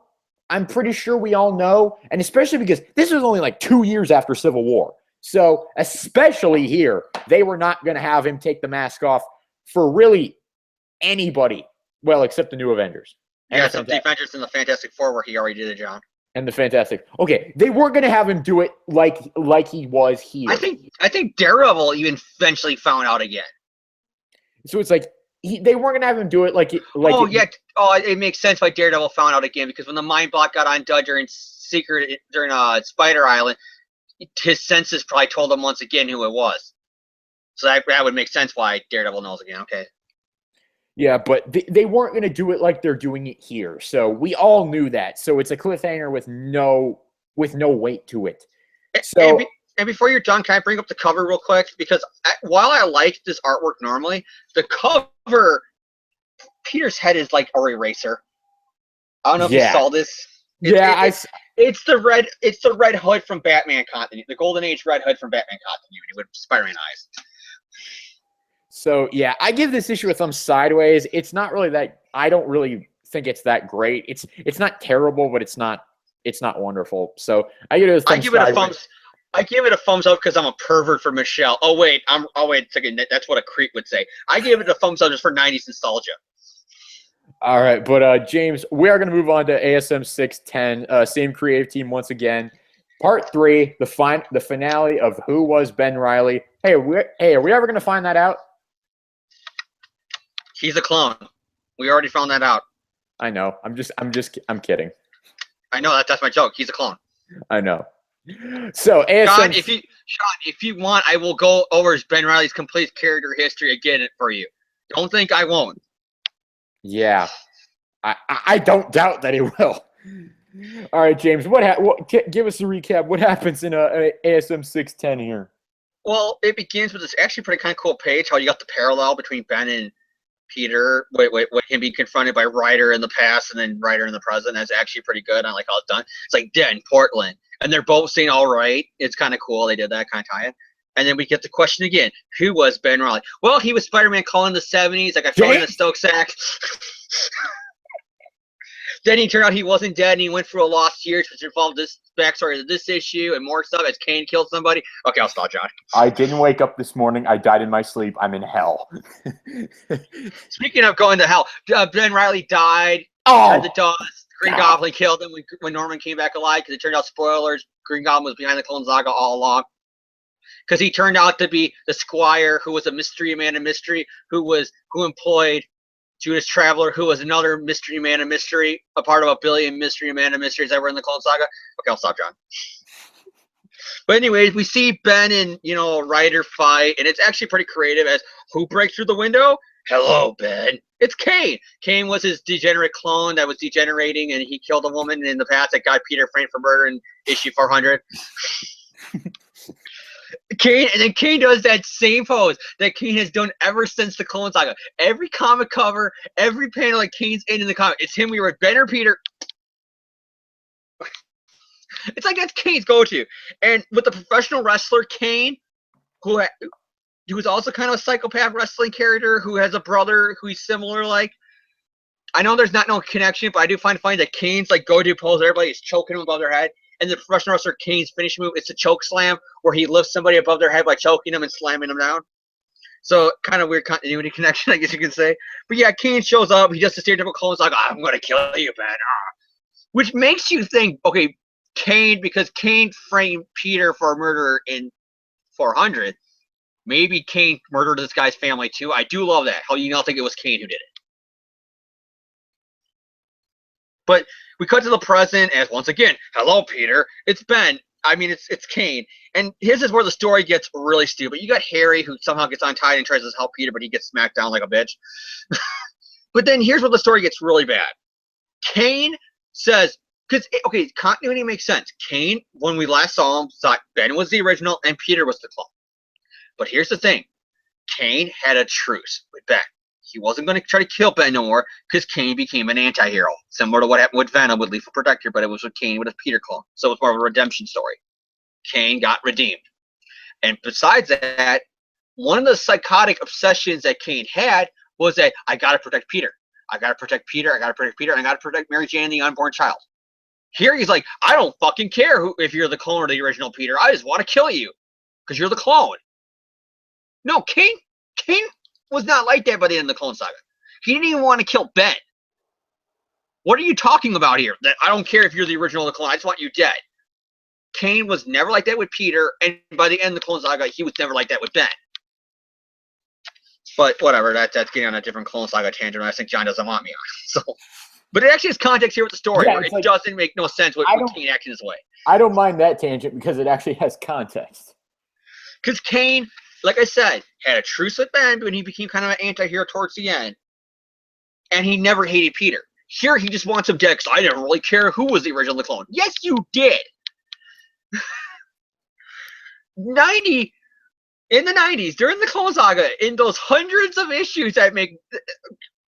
I'm pretty sure we all know, and especially because this was only like 2 years after Civil War. So especially here, they were not going to have him take the mask off for really anybody, well, except the New Avengers. Yeah, so the Avengers and the Fantastic Four where he already did it, John. And the Fantastic. Okay, they weren't going to have him do it like he was here. I think Daredevil even eventually found out again. So it's like they weren't going to have him do it it makes sense why Daredevil found out again, because when the mind block got undone during Spider Island, his senses probably told him once again who it was. So that would make sense why Daredevil knows again. Okay. Yeah, but they weren't going to do it like they're doing it here. So we all knew that. So it's a cliffhanger with no weight to it. So and before you're done, can I bring up the cover real quick? Because while I like this artwork normally, the cover, Peter's head is like a eraser. I don't know if you saw this. It's the red hood from Batman continuity, the Golden Age red hood from Batman continuity with Spider-Man eyes. So yeah, I give this issue a thumb sideways. It's not really that. I don't really think it's that great. It's not terrible, but it's not wonderful. So I give it a thumb sideways. I give it a thumbs up because I'm a pervert for Michelle. Oh wait a second. That's what a creep would say. I give it a thumbs up just for 90s nostalgia. All right, but James, we are going to move on to ASM 610. Same creative team once again. Part 3, the finale of Who Was Ben Reilly. Hey, are we ever going to find that out? He's a clone. We already found that out. I know. I'm kidding. I know that's my joke. He's a clone. I know. So Sean, if you want, I will go over Ben Reilly's complete character history again for you. Don't think I won't. Yeah, I don't doubt that he will. All right, James. Give us a recap. What happens in ASM 610 here? Well, it begins with this actually pretty kind of cool page. How you got the parallel between Ben and Peter. With him being confronted by Ryder in the past and then Ryder in the present. That's actually pretty good. I like how it's done. It's like dead in Portland, and they're both saying all right. It's kind of cool. They did that kind of tie-in. And then we get the question again: who was Ben Reilly? Well, he was Spider-Man calling in the '70s. Like I thrown in the Stoke sack. Then he turned out he wasn't dead, and he went through a lost years, which involved this backstory of this issue and more stuff as Kane killed somebody. Okay, I'll stop, John. I didn't wake up this morning. I died in my sleep. I'm in hell. Speaking of going to hell, Ben Reilly died. Had the dust. Green Goblin killed him when Norman came back alive, because it turned out, spoilers, Green Goblin was behind the Clone Saga all along. Because he turned out to be the Squire, who was a mystery man of mystery, who employed Judas Traveler, who was another mystery man of mystery, a part of a billion mystery man of mysteries that were in the Clone Saga. Okay, I'll stop, John. But anyways, we see Ben and Ryder fight, and it's actually pretty creative. As who breaks through the window? Hello, Ben. It's Kane. Kane was his degenerate clone that was degenerating, and he killed a woman in the past that got Peter framed for murder in issue 400. Kane does that same pose that Kane has done ever since the Clone Saga. Every comic cover, every panel that Kane's in the comic, it's him. We were Ben or Peter. It's like that's Kane's go-to. And with the professional wrestler Kane, who was also kind of a psychopath wrestling character, who has a brother who he's similar like. I know there's not no connection, but I do find it funny that Kane's like go-to pose, everybody is choking him above their head. And the professional wrestler Kane's finish move, it's a choke slam where he lifts somebody above their head by choking them and slamming them down. So kind of weird continuity connection, I guess you could say. But yeah, Kane shows up. He does the stereotypical clone's like, I'm going to kill you, Ben. Which makes you think, okay, Kane, because Kane framed Peter for a murder in 400, maybe Kane murdered this guy's family too. I do love that. How you don't think it was Kane who did it. But we cut to the present as, once again, hello, Peter. It's Ben. I mean, it's Kane. And here's where the story gets really stupid. You got Harry, who somehow gets untied and tries to help Peter, but he gets smacked down like a bitch. But then here's where the story gets really bad. Kane says, because, okay, continuity makes sense. Kane, when we last saw him, thought Ben was the original and Peter was the clone. But here's the thing. Kane had a truce with Ben. He wasn't going to try to kill Ben no more because Kane became an anti-hero, similar to what happened with Venom with Lethal Protector, but it was with Kane with a Peter clone. So it's more of a redemption story. Kane got redeemed. And besides that, one of the psychotic obsessions that Kane had was that I got to protect Peter. I got to protect Peter. I got to protect Peter. And I got to protect Mary Jane, the unborn child. Here he's like, I don't fucking care if you're the clone or the original Peter. I just want to kill you because you're the clone. No, Kane was not like that by the end of the Clone Saga. He didn't even want to kill Ben. What are you talking about here? That I don't care if you're the original of the clone. I just want you dead. Kane was never like that with Peter, and by the end of the Clone Saga, he was never like that with Ben. But whatever, that's getting on a different Clone Saga tangent. I think John doesn't want me on. So, but it actually has context here with the story, where it doesn't make no sense with Kane acting this way. I don't mind that tangent because it actually has context. Because Kane, like I said, had a truce with Ben when he became kind of an anti-hero towards the end. And he never hated Peter. Here, he just wants him dead because I didn't really care who was the original clone. Yes, you did! In the 90s, during the Clone Saga, in those hundreds of issues that make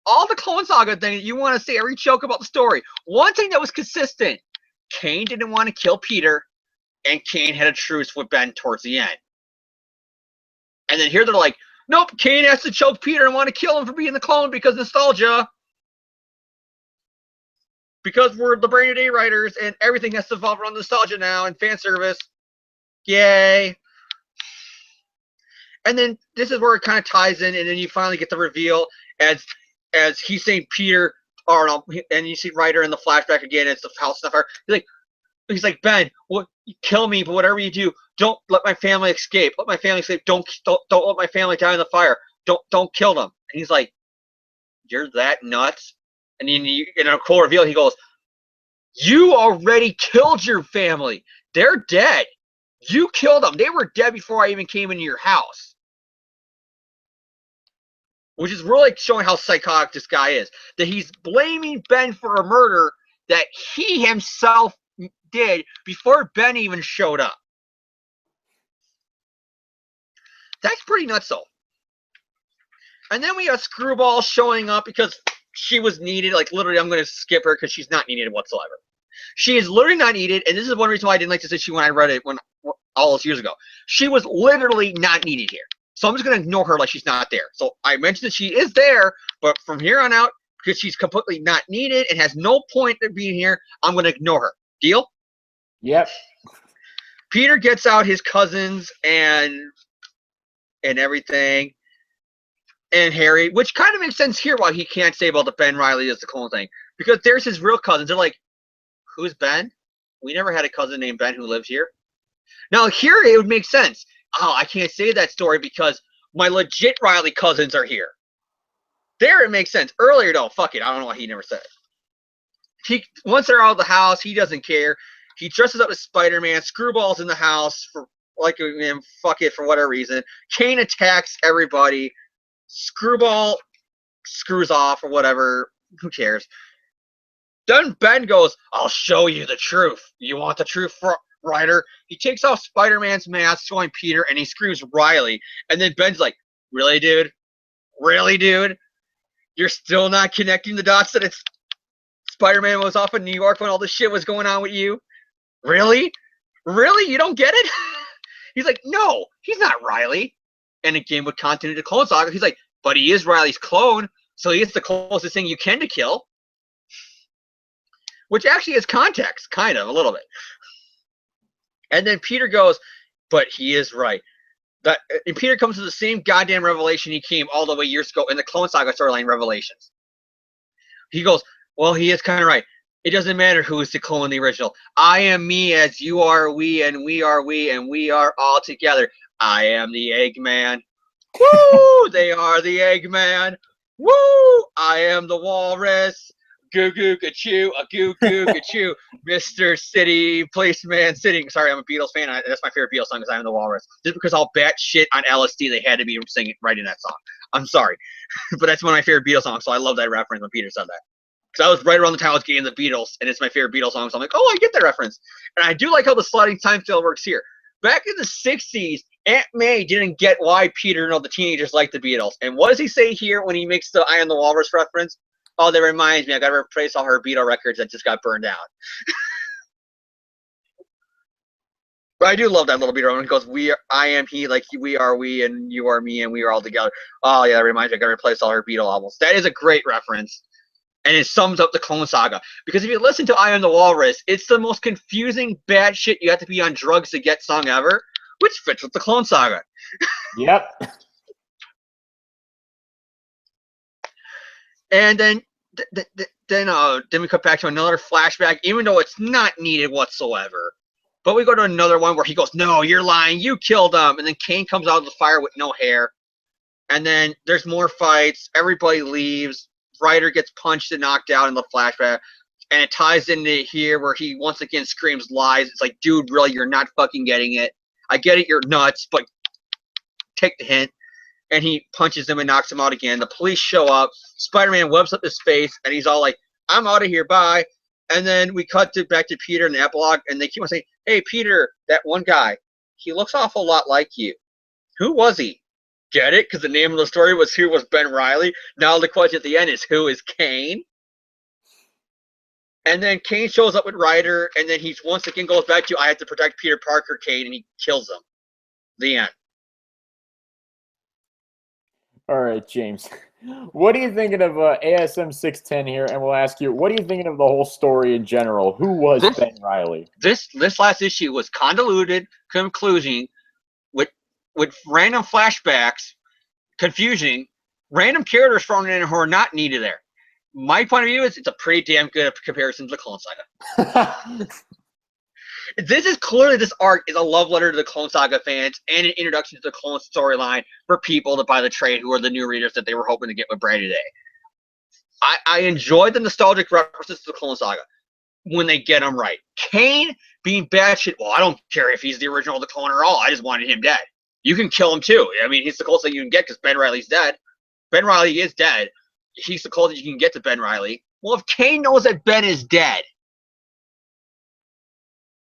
all the Clone Saga things, you want to say every joke about the story. One thing that was consistent, Kane didn't want to kill Peter, and Kane had a truce with Ben towards the end. And then here they're like, nope, Kane has to choke Peter and want to kill him for being the clone because nostalgia. Because we're the Brand New Day writers and everything has to evolve around nostalgia now and fan service. Yay. And then this is where it kind of ties in, and then you finally get the reveal as he's saying Peter, or no, and you see Ryder in the flashback again, it's the house stuff. He's like, Ben, kill me, but whatever you do, don't let my family escape. Let my family escape. Don't let my family die in the fire. Don't kill them. And he's like, you're that nuts? And then in a cool reveal, he goes, You already killed your family. They're dead. You killed them. They were dead before I even came into your house. Which is really showing how psychotic this guy is. That he's blaming Ben for a murder that he himself did before Ben even showed up. That's pretty nuts, though. And then we got Screwball showing up because she was needed. Like, literally, I'm going to skip her because she's not needed whatsoever. She is literally not needed, and this is one reason why I didn't like this issue when I read it all those years ago. She was literally not needed here. So I'm just going to ignore her like she's not there. So I mentioned that she is there, but from here on out, because she's completely not needed and has no point in being here, I'm going to ignore her. Deal? Yep. Peter gets out his cousins and everything, and Harry, which kind of makes sense here why he can't say about the Ben Riley is the clone thing. Because there's his real cousins. They're like, who's Ben? We never had a cousin named Ben who lived here. Now, here it would make sense. Oh, I can't say that story because my legit Riley cousins are here. There it makes sense. Earlier, though, fuck it. I don't know why he never said it. Once they're out of the house, he doesn't care. He dresses up as Spider-Man. Screwball's in the house for, like, fuck it, for whatever reason. Kane attacks everybody. Screwball screws off or whatever. Who cares? Then Ben goes, I'll show you the truth. You want the truth, Ryder? He takes off Spider-Man's mask, showing Peter, and he screams Riley. And then Ben's like, really, dude? Really, dude? You're still not connecting the dots that it's Spider-Man was off in New York when all this shit was going on with you? Really? Really? You don't get it? He's like, no, he's not Riley. And again, with continuity to Clone Saga, he's like, but he is Riley's clone, so he is the closest thing you can to kill. Which actually has context, kind of, a little bit. And then Peter goes, but he is right. And Peter comes to the same goddamn revelation he came all the way years ago in the Clone Saga storyline Revelations. He goes, well, he is kind of right. It doesn't matter who is the clone in the original. I am me as you are we, and we are we, and we are all together. I am the Eggman. Woo! They are the Eggman. Woo! I am the Walrus. Goo goo gachoo, a goo goo gachoo, Mr. City Policeman sitting. Sorry, I'm a Beatles fan. That's my favorite Beatles song because I am the Walrus. Just because I'll bat shit on LSD, they had to be singing right in that song. I'm sorry, but that's one of my favorite Beatles songs, so I love that reference when Peter said that. Because I was right around the time I was getting the Beatles, and it's my favorite Beatles song, so I'm like, oh, I get that reference. And I do like how the sliding time scale works here. Back in the 60s, Aunt May didn't get why Peter and all the teenagers liked the Beatles. And what does he say here when he makes the I Am the Walrus reference? Oh, that reminds me, I gotta replace all her Beatle records that just got burned out. But I do love that little Beatle when it goes, I am he, like we are we, and you are me, and we are all together. Oh yeah, that reminds me, I gotta replace all her Beatle albums. That is a great reference. And it sums up the Clone Saga. Because if you listen to I Am the Walrus, it's the most confusing bad shit you have to be on drugs to get song ever, which fits with the Clone Saga. Yep. And then we cut back to another flashback, even though it's not needed whatsoever. But we go to another one where he goes, no, you're lying, you killed him. And then Kane comes out of the fire with no hair. And then there's more fights. Everybody leaves. Ryder gets punched and knocked out in the flashback. And it ties into here where he once again screams lies. It's like, dude, really, you're not fucking getting it. I get it, you're nuts, but take the hint. And he punches him and knocks him out again. The police show up. Spider-Man webs up his face, and he's all like, I'm out of here, bye. And then we cut back to Peter in the epilogue, and they keep on saying, hey, Peter, that one guy, he looks awful lot like you. Who was he? Get it? Because the name of the story was who was Ben Riley. Now the question at the end is, who is Kane? And then Kane shows up with Ryder, and then he once again goes back to, I have to protect Peter Parker, Kane, and he kills him. The end. All right, James. What are you thinking of ASM 610 here? And we'll ask you, what are you thinking of the whole story in general? Who was Ben Riley? This last issue was convoluted, confusing, with random flashbacks, confusing, random characters thrown in who are not needed there. My point of view is it's a pretty damn good comparison to the Clone Saga. This arc is a love letter to the Clone Saga fans and an introduction to the Clone storyline for people to buy the trade who are the new readers that they were hoping to get with Brand New Day. I enjoyed the nostalgic references to the Clone Saga. when they get him right. Kane being batshit, well, I don't care if he's the original of the clone or all. I just wanted him dead. You can kill him too. I mean, he's the closest you can get because Ben Reilly's dead. Ben Reilly is dead. He's the closest you can get to Ben Reilly. Well, if Kane knows that Ben is dead,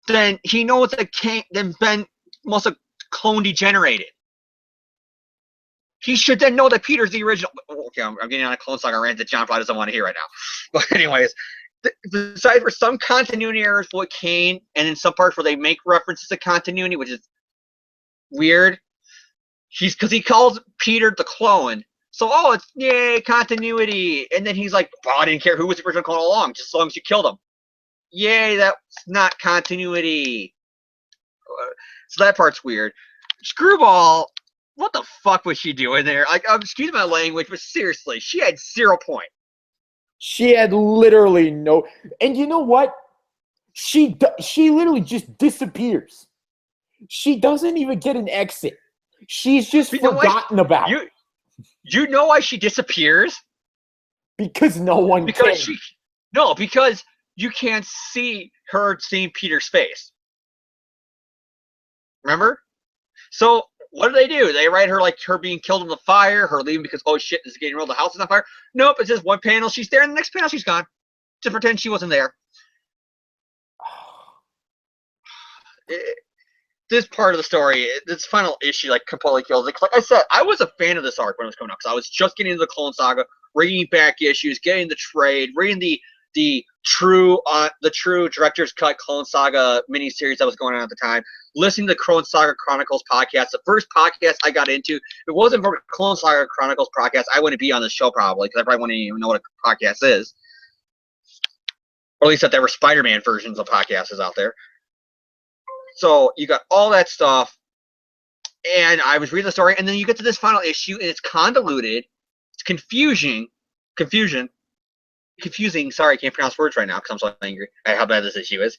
then he knows that then Ben must have clone degenerated. He should then know that Peter's the original. Okay, I'm getting on a Clone Saga rant that John probably doesn't want to hear right now. But anyways, besides for some continuity errors with Kane, and in some parts where they make references to continuity, which is weird, because he calls Peter the clone. So, it's yay, continuity. And then he's like, well, I didn't care who was the original clone all along, just as long as you killed him. Yay, that's not continuity. So that part's weird. Screwball, what the fuck was she doing there? Like, excuse my language, but seriously, she had 0 point. She had literally no. And you know what? She literally just disappears. She doesn't even get an exit. She's just forgotten about. You know why she disappears? Because no one can. Because you can't see her seeing Peter's face. Remember? So what do? They write her like her being killed in the fire, her leaving because, oh shit, this is getting real, the house is on fire. Nope, it's just one panel, she's there, and the next panel she's gone. To pretend she wasn't there. This part of the story, this final issue, like, completely kills it. Like I said, I was a fan of this arc when it was coming out, because I was just getting into the Clone Saga, reading back issues, getting the trade, reading the true director's cut Clone Saga miniseries that was going on at the time, listening to the Clone Saga Chronicles podcast. The first podcast I got into, if it wasn't for Clone Saga Chronicles podcast, I wouldn't be on the show probably, because I probably wouldn't even know what a podcast is. Or at least that there were Spider-Man versions of podcasts out there. So you got all that stuff, and I was reading the story, and then you get to this final issue, and it's convoluted, it's confusing. Sorry, I can't pronounce words right now because I'm so angry at how bad this issue is.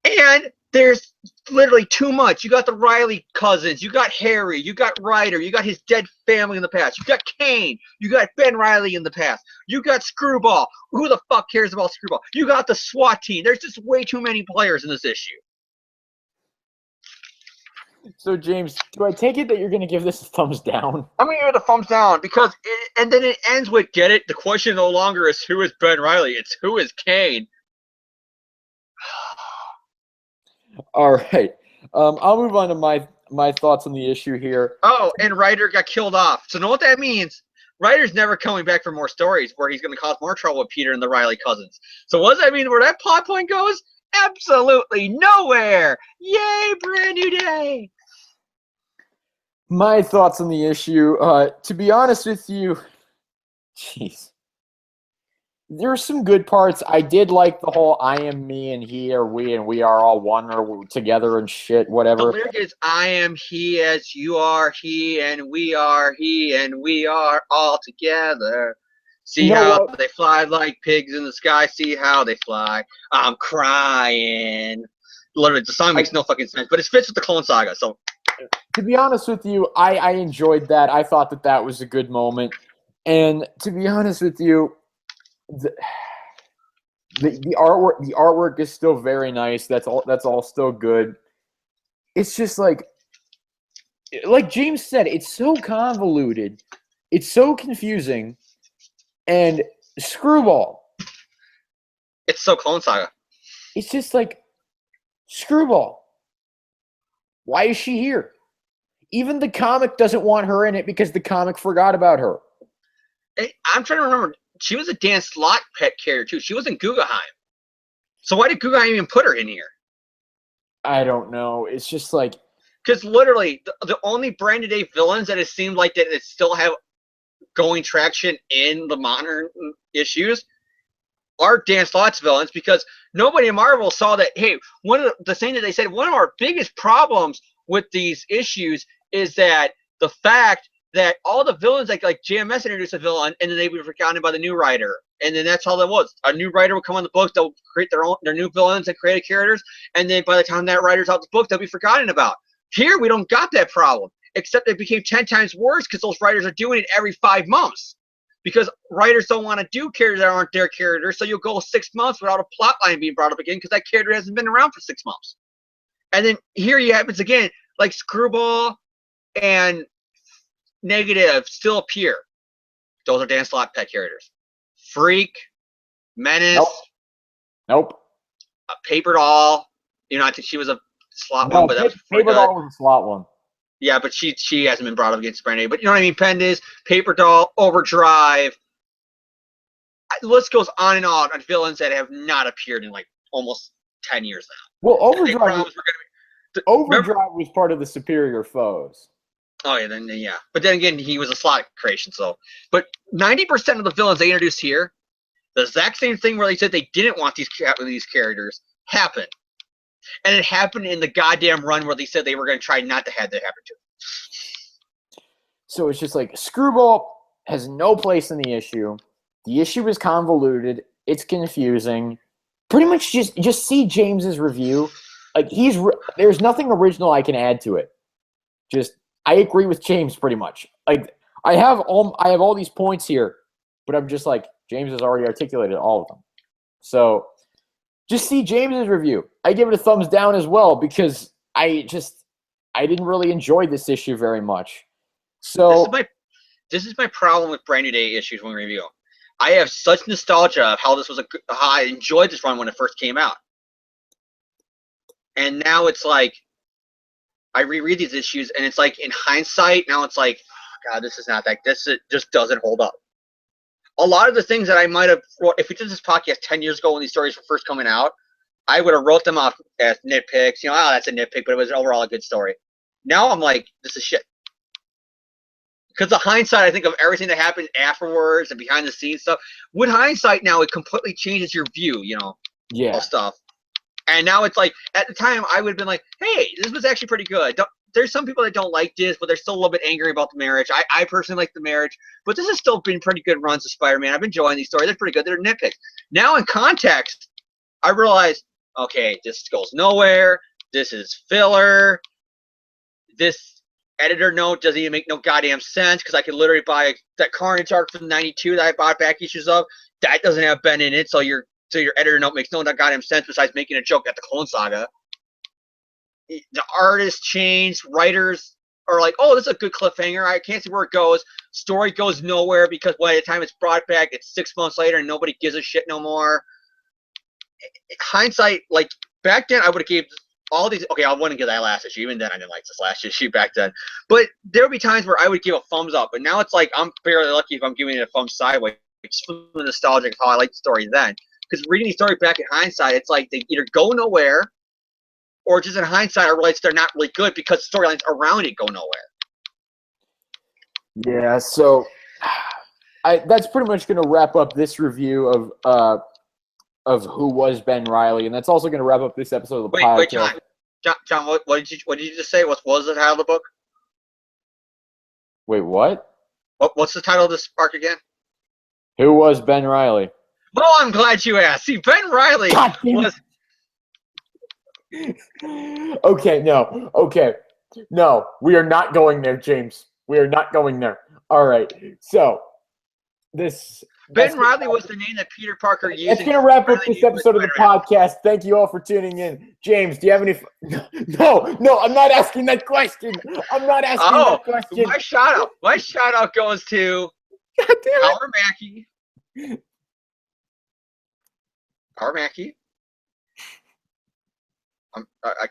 And there's literally too much. You got the Riley cousins, you got Harry, you got Ryder, you got his dead family in the past, you got Kane, you got Ben Reilly in the past, you got Screwball. Who the fuck cares about Screwball? You got the SWAT team. There's just way too many players in this issue. So, James, do I take it that you're going to give this a thumbs down? I'm going to give it a thumbs down because, and then it ends with, get it? The question no longer is who is Ben Reilly, it's who is Kane. All right. I'll move on to my thoughts on the issue here. Oh, and Ryder got killed off. So know what that means? Ryder's never coming back for more stories where he's going to cause more trouble with Peter and the Riley cousins. So what does that mean where that plot point goes? Absolutely nowhere. Yay, brand new day. My thoughts on the issue, to be honest with you, jeez. There are some good parts. I did like the whole I am me and he are we and we are all one or we're together and shit, whatever. The lyric is I am he as you are he and we are all together. See how they fly like pigs in the sky. See how they fly. I'm crying. Literally, the song makes no fucking sense, but it fits with the Clone Saga. So, to be honest with you, I enjoyed that. I thought that was a good moment. And to be honest with you, the artwork is still very nice. That's all still good. It's just like James said, it's so convoluted. It's so confusing. And Screwball. It's so Clone Saga. It's just like, Screwball. Why is she here? Even the comic doesn't want her in it because the comic forgot about her. I'm trying to remember. She was a Dan Slott pet character, too. She was in Guggenheim. So why did Guggenheim even put her in here? I don't know. It's just like... Because literally, the only brand new day villains that it seemed like that still have going traction in the modern issues are Dan Slott's villains, because nobody in Marvel saw that, hey, one of the thing that they said, one of our biggest problems with these issues is that the fact that all the villains, like JMS introduced a villain, and then they were forgotten by the new writer, and then that's all that was. A new writer will come on the books, they'll create their new villains and creative characters, and then by the time that writer's out the book, they'll be forgotten about. Here, we don't got that problem, except it became 10 times worse because those writers are doing it every 5 months. because writers don't want to do characters that aren't their characters, so you'll go 6 months without a plot line being brought up again because that character hasn't been around for 6 months. And then here you happens again, like Screwball and Negative still appear. Those are Dan Slott pet characters. Freak, Menace, Nope. Paper Doll. You know, I think she was a slot one, but that was Paper Doll was a slot one. Yeah, but she hasn't been brought up against Brandy. But you know what I mean? Pendis, Paper Doll, Overdrive. The list goes on and on villains that have not appeared in like almost 10 years now. Well, Overdrive was part of the Superior Foes. Oh yeah, yeah. But then again, he was a slot creation. So, but 90% of the villains they introduced here, the exact same thing where they said they didn't want these characters happened, and it happened in the goddamn run where they said they were going to try not to have that happen to. So it's just like Screwball has no place in the issue. The issue is convoluted. It's confusing. Pretty much just see James's review. Like there's nothing original I can add to it. Just I agree with James pretty much. Like I have all these points here, but I'm just like James has already articulated all of them. So just see James's review. I give it a thumbs down as well because I didn't really enjoy this issue very much. So this is my problem with Brand New Day issues when we review. I have such nostalgia of how this was how I enjoyed this run when it first came out. And now it's like I reread these issues and it's like in hindsight, now it's like, oh God, this is not that it just doesn't hold up. A lot of the things that I might have if we did this podcast 10 years ago when these stories were first coming out, I would have wrote them off as nitpicks. You know, oh, that's a nitpick, but it was overall a good story. Now I'm like, this is shit. Because the hindsight, I think of everything that happened afterwards and behind the scenes stuff. With hindsight now, it completely changes your view, you know, of stuff. And now it's like, at the time, I would have been like, hey, this was actually pretty good. There's some people that don't like this, but they're still a little bit angry about the marriage. I personally like the marriage, but this has still been pretty good runs of Spider-Man. I've been enjoying these stories. They're pretty good. They're nitpicks. Now in context, I realize, okay, this goes nowhere. This is filler. This editor note doesn't even make no goddamn sense because I could literally buy that Carnage arc from '92 that I bought back issues of. That doesn't have Ben in it, so your editor note makes no goddamn sense besides making a joke at the Clone Saga. The artists changed, writers are like, oh, this is a good cliffhanger. I can't see where it goes. Story goes nowhere because by the time it's brought back, it's 6 months later and nobody gives a shit no more. Hindsight, like back then, I would have gave all these. Okay, I wouldn't give that last issue. Even then, I didn't like this last issue back then. But there would be times where I would give a thumbs up, but now it's like I'm fairly lucky if I'm giving it a thumbs sideways. It's from the nostalgic of how I liked the story then. Because reading the story back in hindsight, it's like they either go nowhere, or just in hindsight, I realize they're not really good because storylines around it go nowhere. Yeah, so that's pretty much going to wrap up this review of Who Was Ben Reilly, and that's also going to wrap up this episode of the podcast. Wait, John, what did you just say? What was the title of the book? Wait, what? What's the title of this arc again? Who Was Ben Reilly? Oh, I'm glad you asked. See, Ben Reilly was. Okay, no, we are not going there, James. We are not going there. All right, so Ben Reilly was the name that Peter Parker used. That's going to wrap up this episode of the podcast. Thank you all for tuning in. James, do you have any? No, I'm not asking that question. I'm not asking that question. My shout out goes to Howard Mackey. Howard Mackey.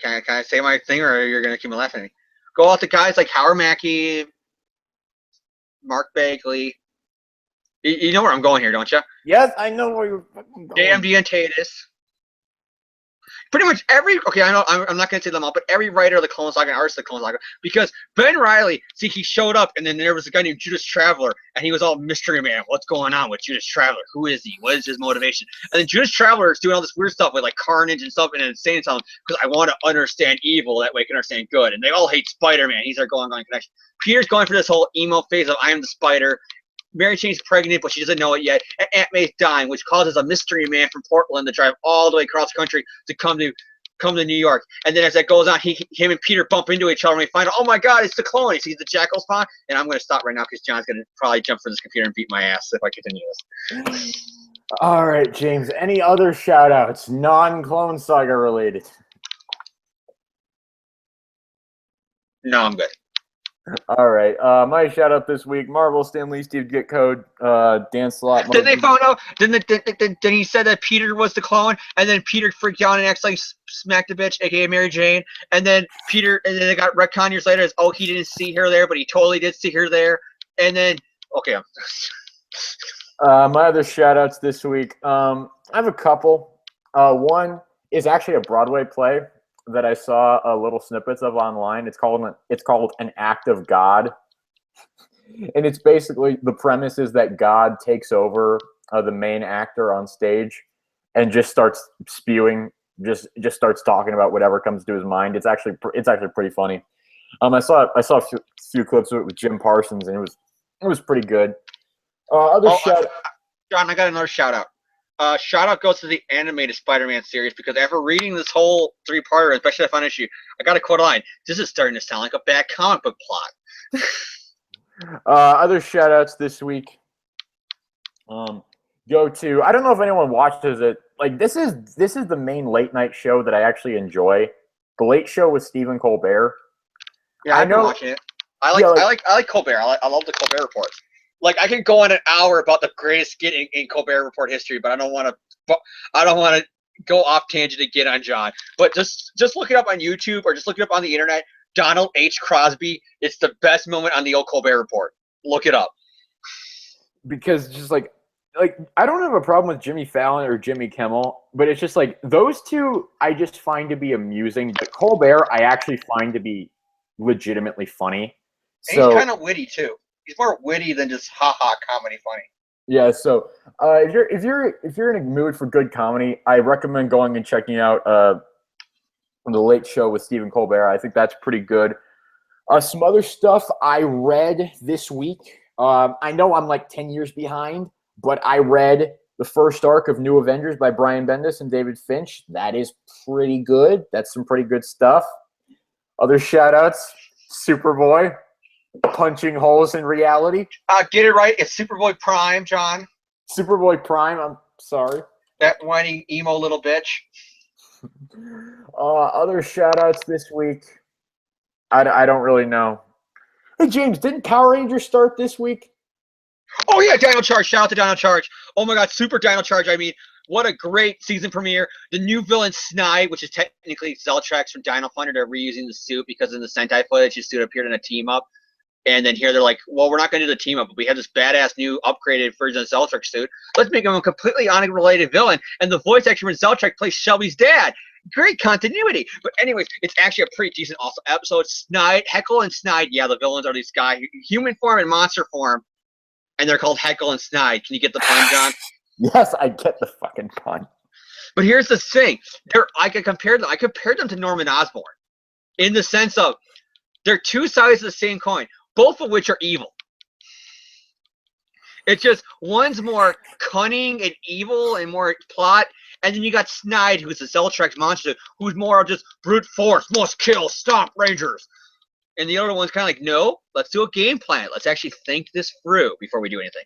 Can I say my thing, or you're gonna keep me laughing at me? Go out to guys like Howard Mackey, Mark Bagley. You know where I'm going here, don't you? Yes, I know where you're fucking going. JMD and Tatus. Pretty much I know I'm not going to say them all, but every writer of the Clone Saga and artist of the Clone Saga, because Ben Reilly, see, he showed up, and then there was a guy named Judas Traveler, and he was all mystery man. What's going on with Judas Traveler? Who is he? What is his motivation? And then Judas Traveler is doing all this weird stuff with like Carnage and stuff, and then saying something because I want to understand evil, that way I can understand good. And they all hate Spider-Man. He's our going connection. Peter's going for this whole emo phase of I am the Spider. Mary Jane's pregnant, but she doesn't know it yet. And Aunt May's dying, which causes a mystery man from Portland to drive all the way across the country to come to come to New York. And then as that goes on, him and Peter bump into each other, and we find out, oh my God, it's the clone. He sees the jackal spawn. And I'm going to stop right now because John's going to probably jump for this computer and beat my ass if I continue this. All right, James. Any other shout-outs, non-Clone Saga related? No, I'm good. All right. My shout-out this week, Marvel, Stan Lee, Steve Ditko, Dan Slott. Then they found out, then he said that Peter was the clone, and then Peter freaked out and accidentally smacked a bitch, aka Mary Jane, and then they got retcon years later as, oh, he didn't see her there, but he totally did see her there, and then, okay. My other shout-outs this week, I have a couple. One is actually a Broadway play that I saw little snippets of online. It's called An Act of God. And it's basically, the premise is that God takes over the main actor on stage and just starts spewing, just starts talking about whatever comes to his mind. It's actually pretty funny. I saw a few clips of it with Jim Parsons, and it was pretty good. John, I got another shout out. Shout out goes to the animated Spider-Man series, because after reading this whole 3-parter, especially the final issue, I got a quote line. This is starting to sound like a bad comic book plot. Other shout outs this week. Go to, I don't know if anyone watches it. Like, this is the main late night show that I actually enjoy. The Late Show with Stephen Colbert. Yeah, I've been watching it. I like Colbert. I love the Colbert reports. Like, I can go on an hour about the greatest skit in Colbert Report history, but I don't want to go off tangent again on John. But just look it up on YouTube or just look it up on the internet. Donald H. Crosby. It's the best moment on the old Colbert Report. Look it up. Because just like I don't have a problem with Jimmy Fallon or Jimmy Kimmel, but it's just like those two I just find to be amusing. But Colbert I actually find to be legitimately funny. And he's kind of witty too. He's more witty than just ha-ha comedy funny. Yeah, so if you're in a mood for good comedy, I recommend going and checking out The Late Show with Stephen Colbert. I think that's pretty good. Some other stuff I read this week. I know I'm like 10 years behind, but I read the first arc of New Avengers by Brian Bendis and David Finch. That is pretty good. That's some pretty good stuff. Other shout-outs, Superboy. Punching holes in reality. Get it right. It's Superboy Prime, John. Superboy Prime. I'm sorry. That whiny emo little bitch. Other shout-outs this week. I don't really know. Hey, James, didn't Power Rangers start this week? Oh, yeah, Dino Charge. Shout out to Dino Charge. Oh, my God, Super Dino Charge. I mean, what a great season premiere. The new villain, Snide, which is technically Zeltrax from Dino Thunder. They're reusing the suit because in the Sentai footage, his suit appeared in a team-up. And then here they're like, well, we're not going to do the team up, but we have this badass new upgraded version of Zeltrax suit. Let's make him a completely unrelated villain. And the voice actor from Zeltrax plays Shelby's dad. Great continuity. But anyways, it's actually a pretty decent also episode. Snide, Heckle and Snide. Yeah, the villains are these guys, human form and monster form. And they're called Heckle and Snide. Can you get the pun, John? Yes, I get the fucking pun. But here's the thing. I compared them to Norman Osborn. In the sense of, they're two sides of the same coin. Both of which are evil. It's just one's more cunning and evil and more plot, and then you got Snide, who's the Zeltrax monster, who's more just brute force, must kill, stop Rangers. And the other one's kind of like, no, let's do a game plan. Let's actually think this through before we do anything.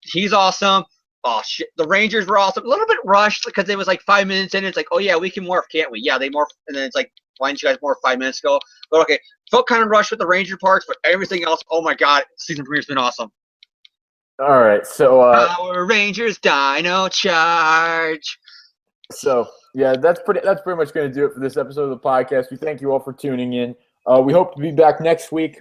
He's awesome. Oh, shit. The Rangers were awesome. A little bit rushed because it was like 5 minutes in. It's like, oh, yeah, we can morph, can't we? Yeah, they morph. And then it's like, why didn't you guys morph 5 minutes ago? But okay, felt kind of rushed with the Ranger parts, but everything else, oh my God, season premiere's been awesome. All right, so Power Rangers Dino Charge. So yeah, that's pretty much going to do it for this episode of the podcast. We thank you all for tuning in. We hope to be back next week.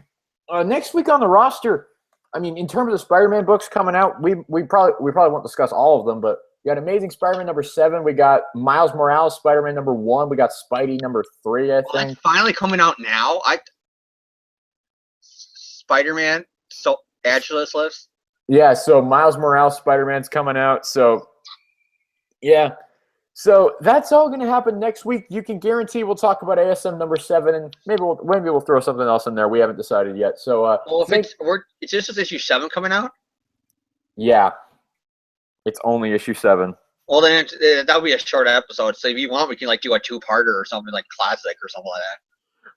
Next week on the roster, I mean, in terms of Spider-Man books coming out, we probably won't discuss all of them, but we got Amazing Spider-Man number 7. We got Miles Morales Spider-Man number 1. We got Spidey number 3, I think. Well, it's finally coming out now. Spider-Man, so Agilus list. Yeah, so Miles Morales Spider-Man's coming out. So, yeah. So that's all going to happen next week. You can guarantee we'll talk about ASM number 7, and maybe we'll throw something else in there. We haven't decided yet. So, well, it's just issue 7 coming out. Yeah. It's only issue 7. Well, then that would be a short episode. So if you want, we can like do a two-parter or something like classic or something like that.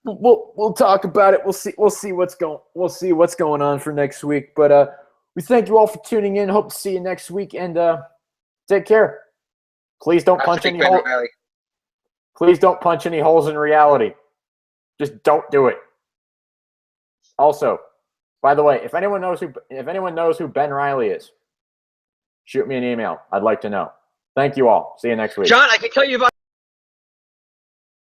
We'll talk about it. We'll see what's going on for next week. But we thank you all for tuning in. Hope to see you next week, and take care. Please don't punch any holes. Please don't punch any holes in reality. Just don't do it. Also, by the way, if anyone knows who Ben Riley is, shoot me an email. I'd like to know. Thank you all. See you next week. John, I can tell you about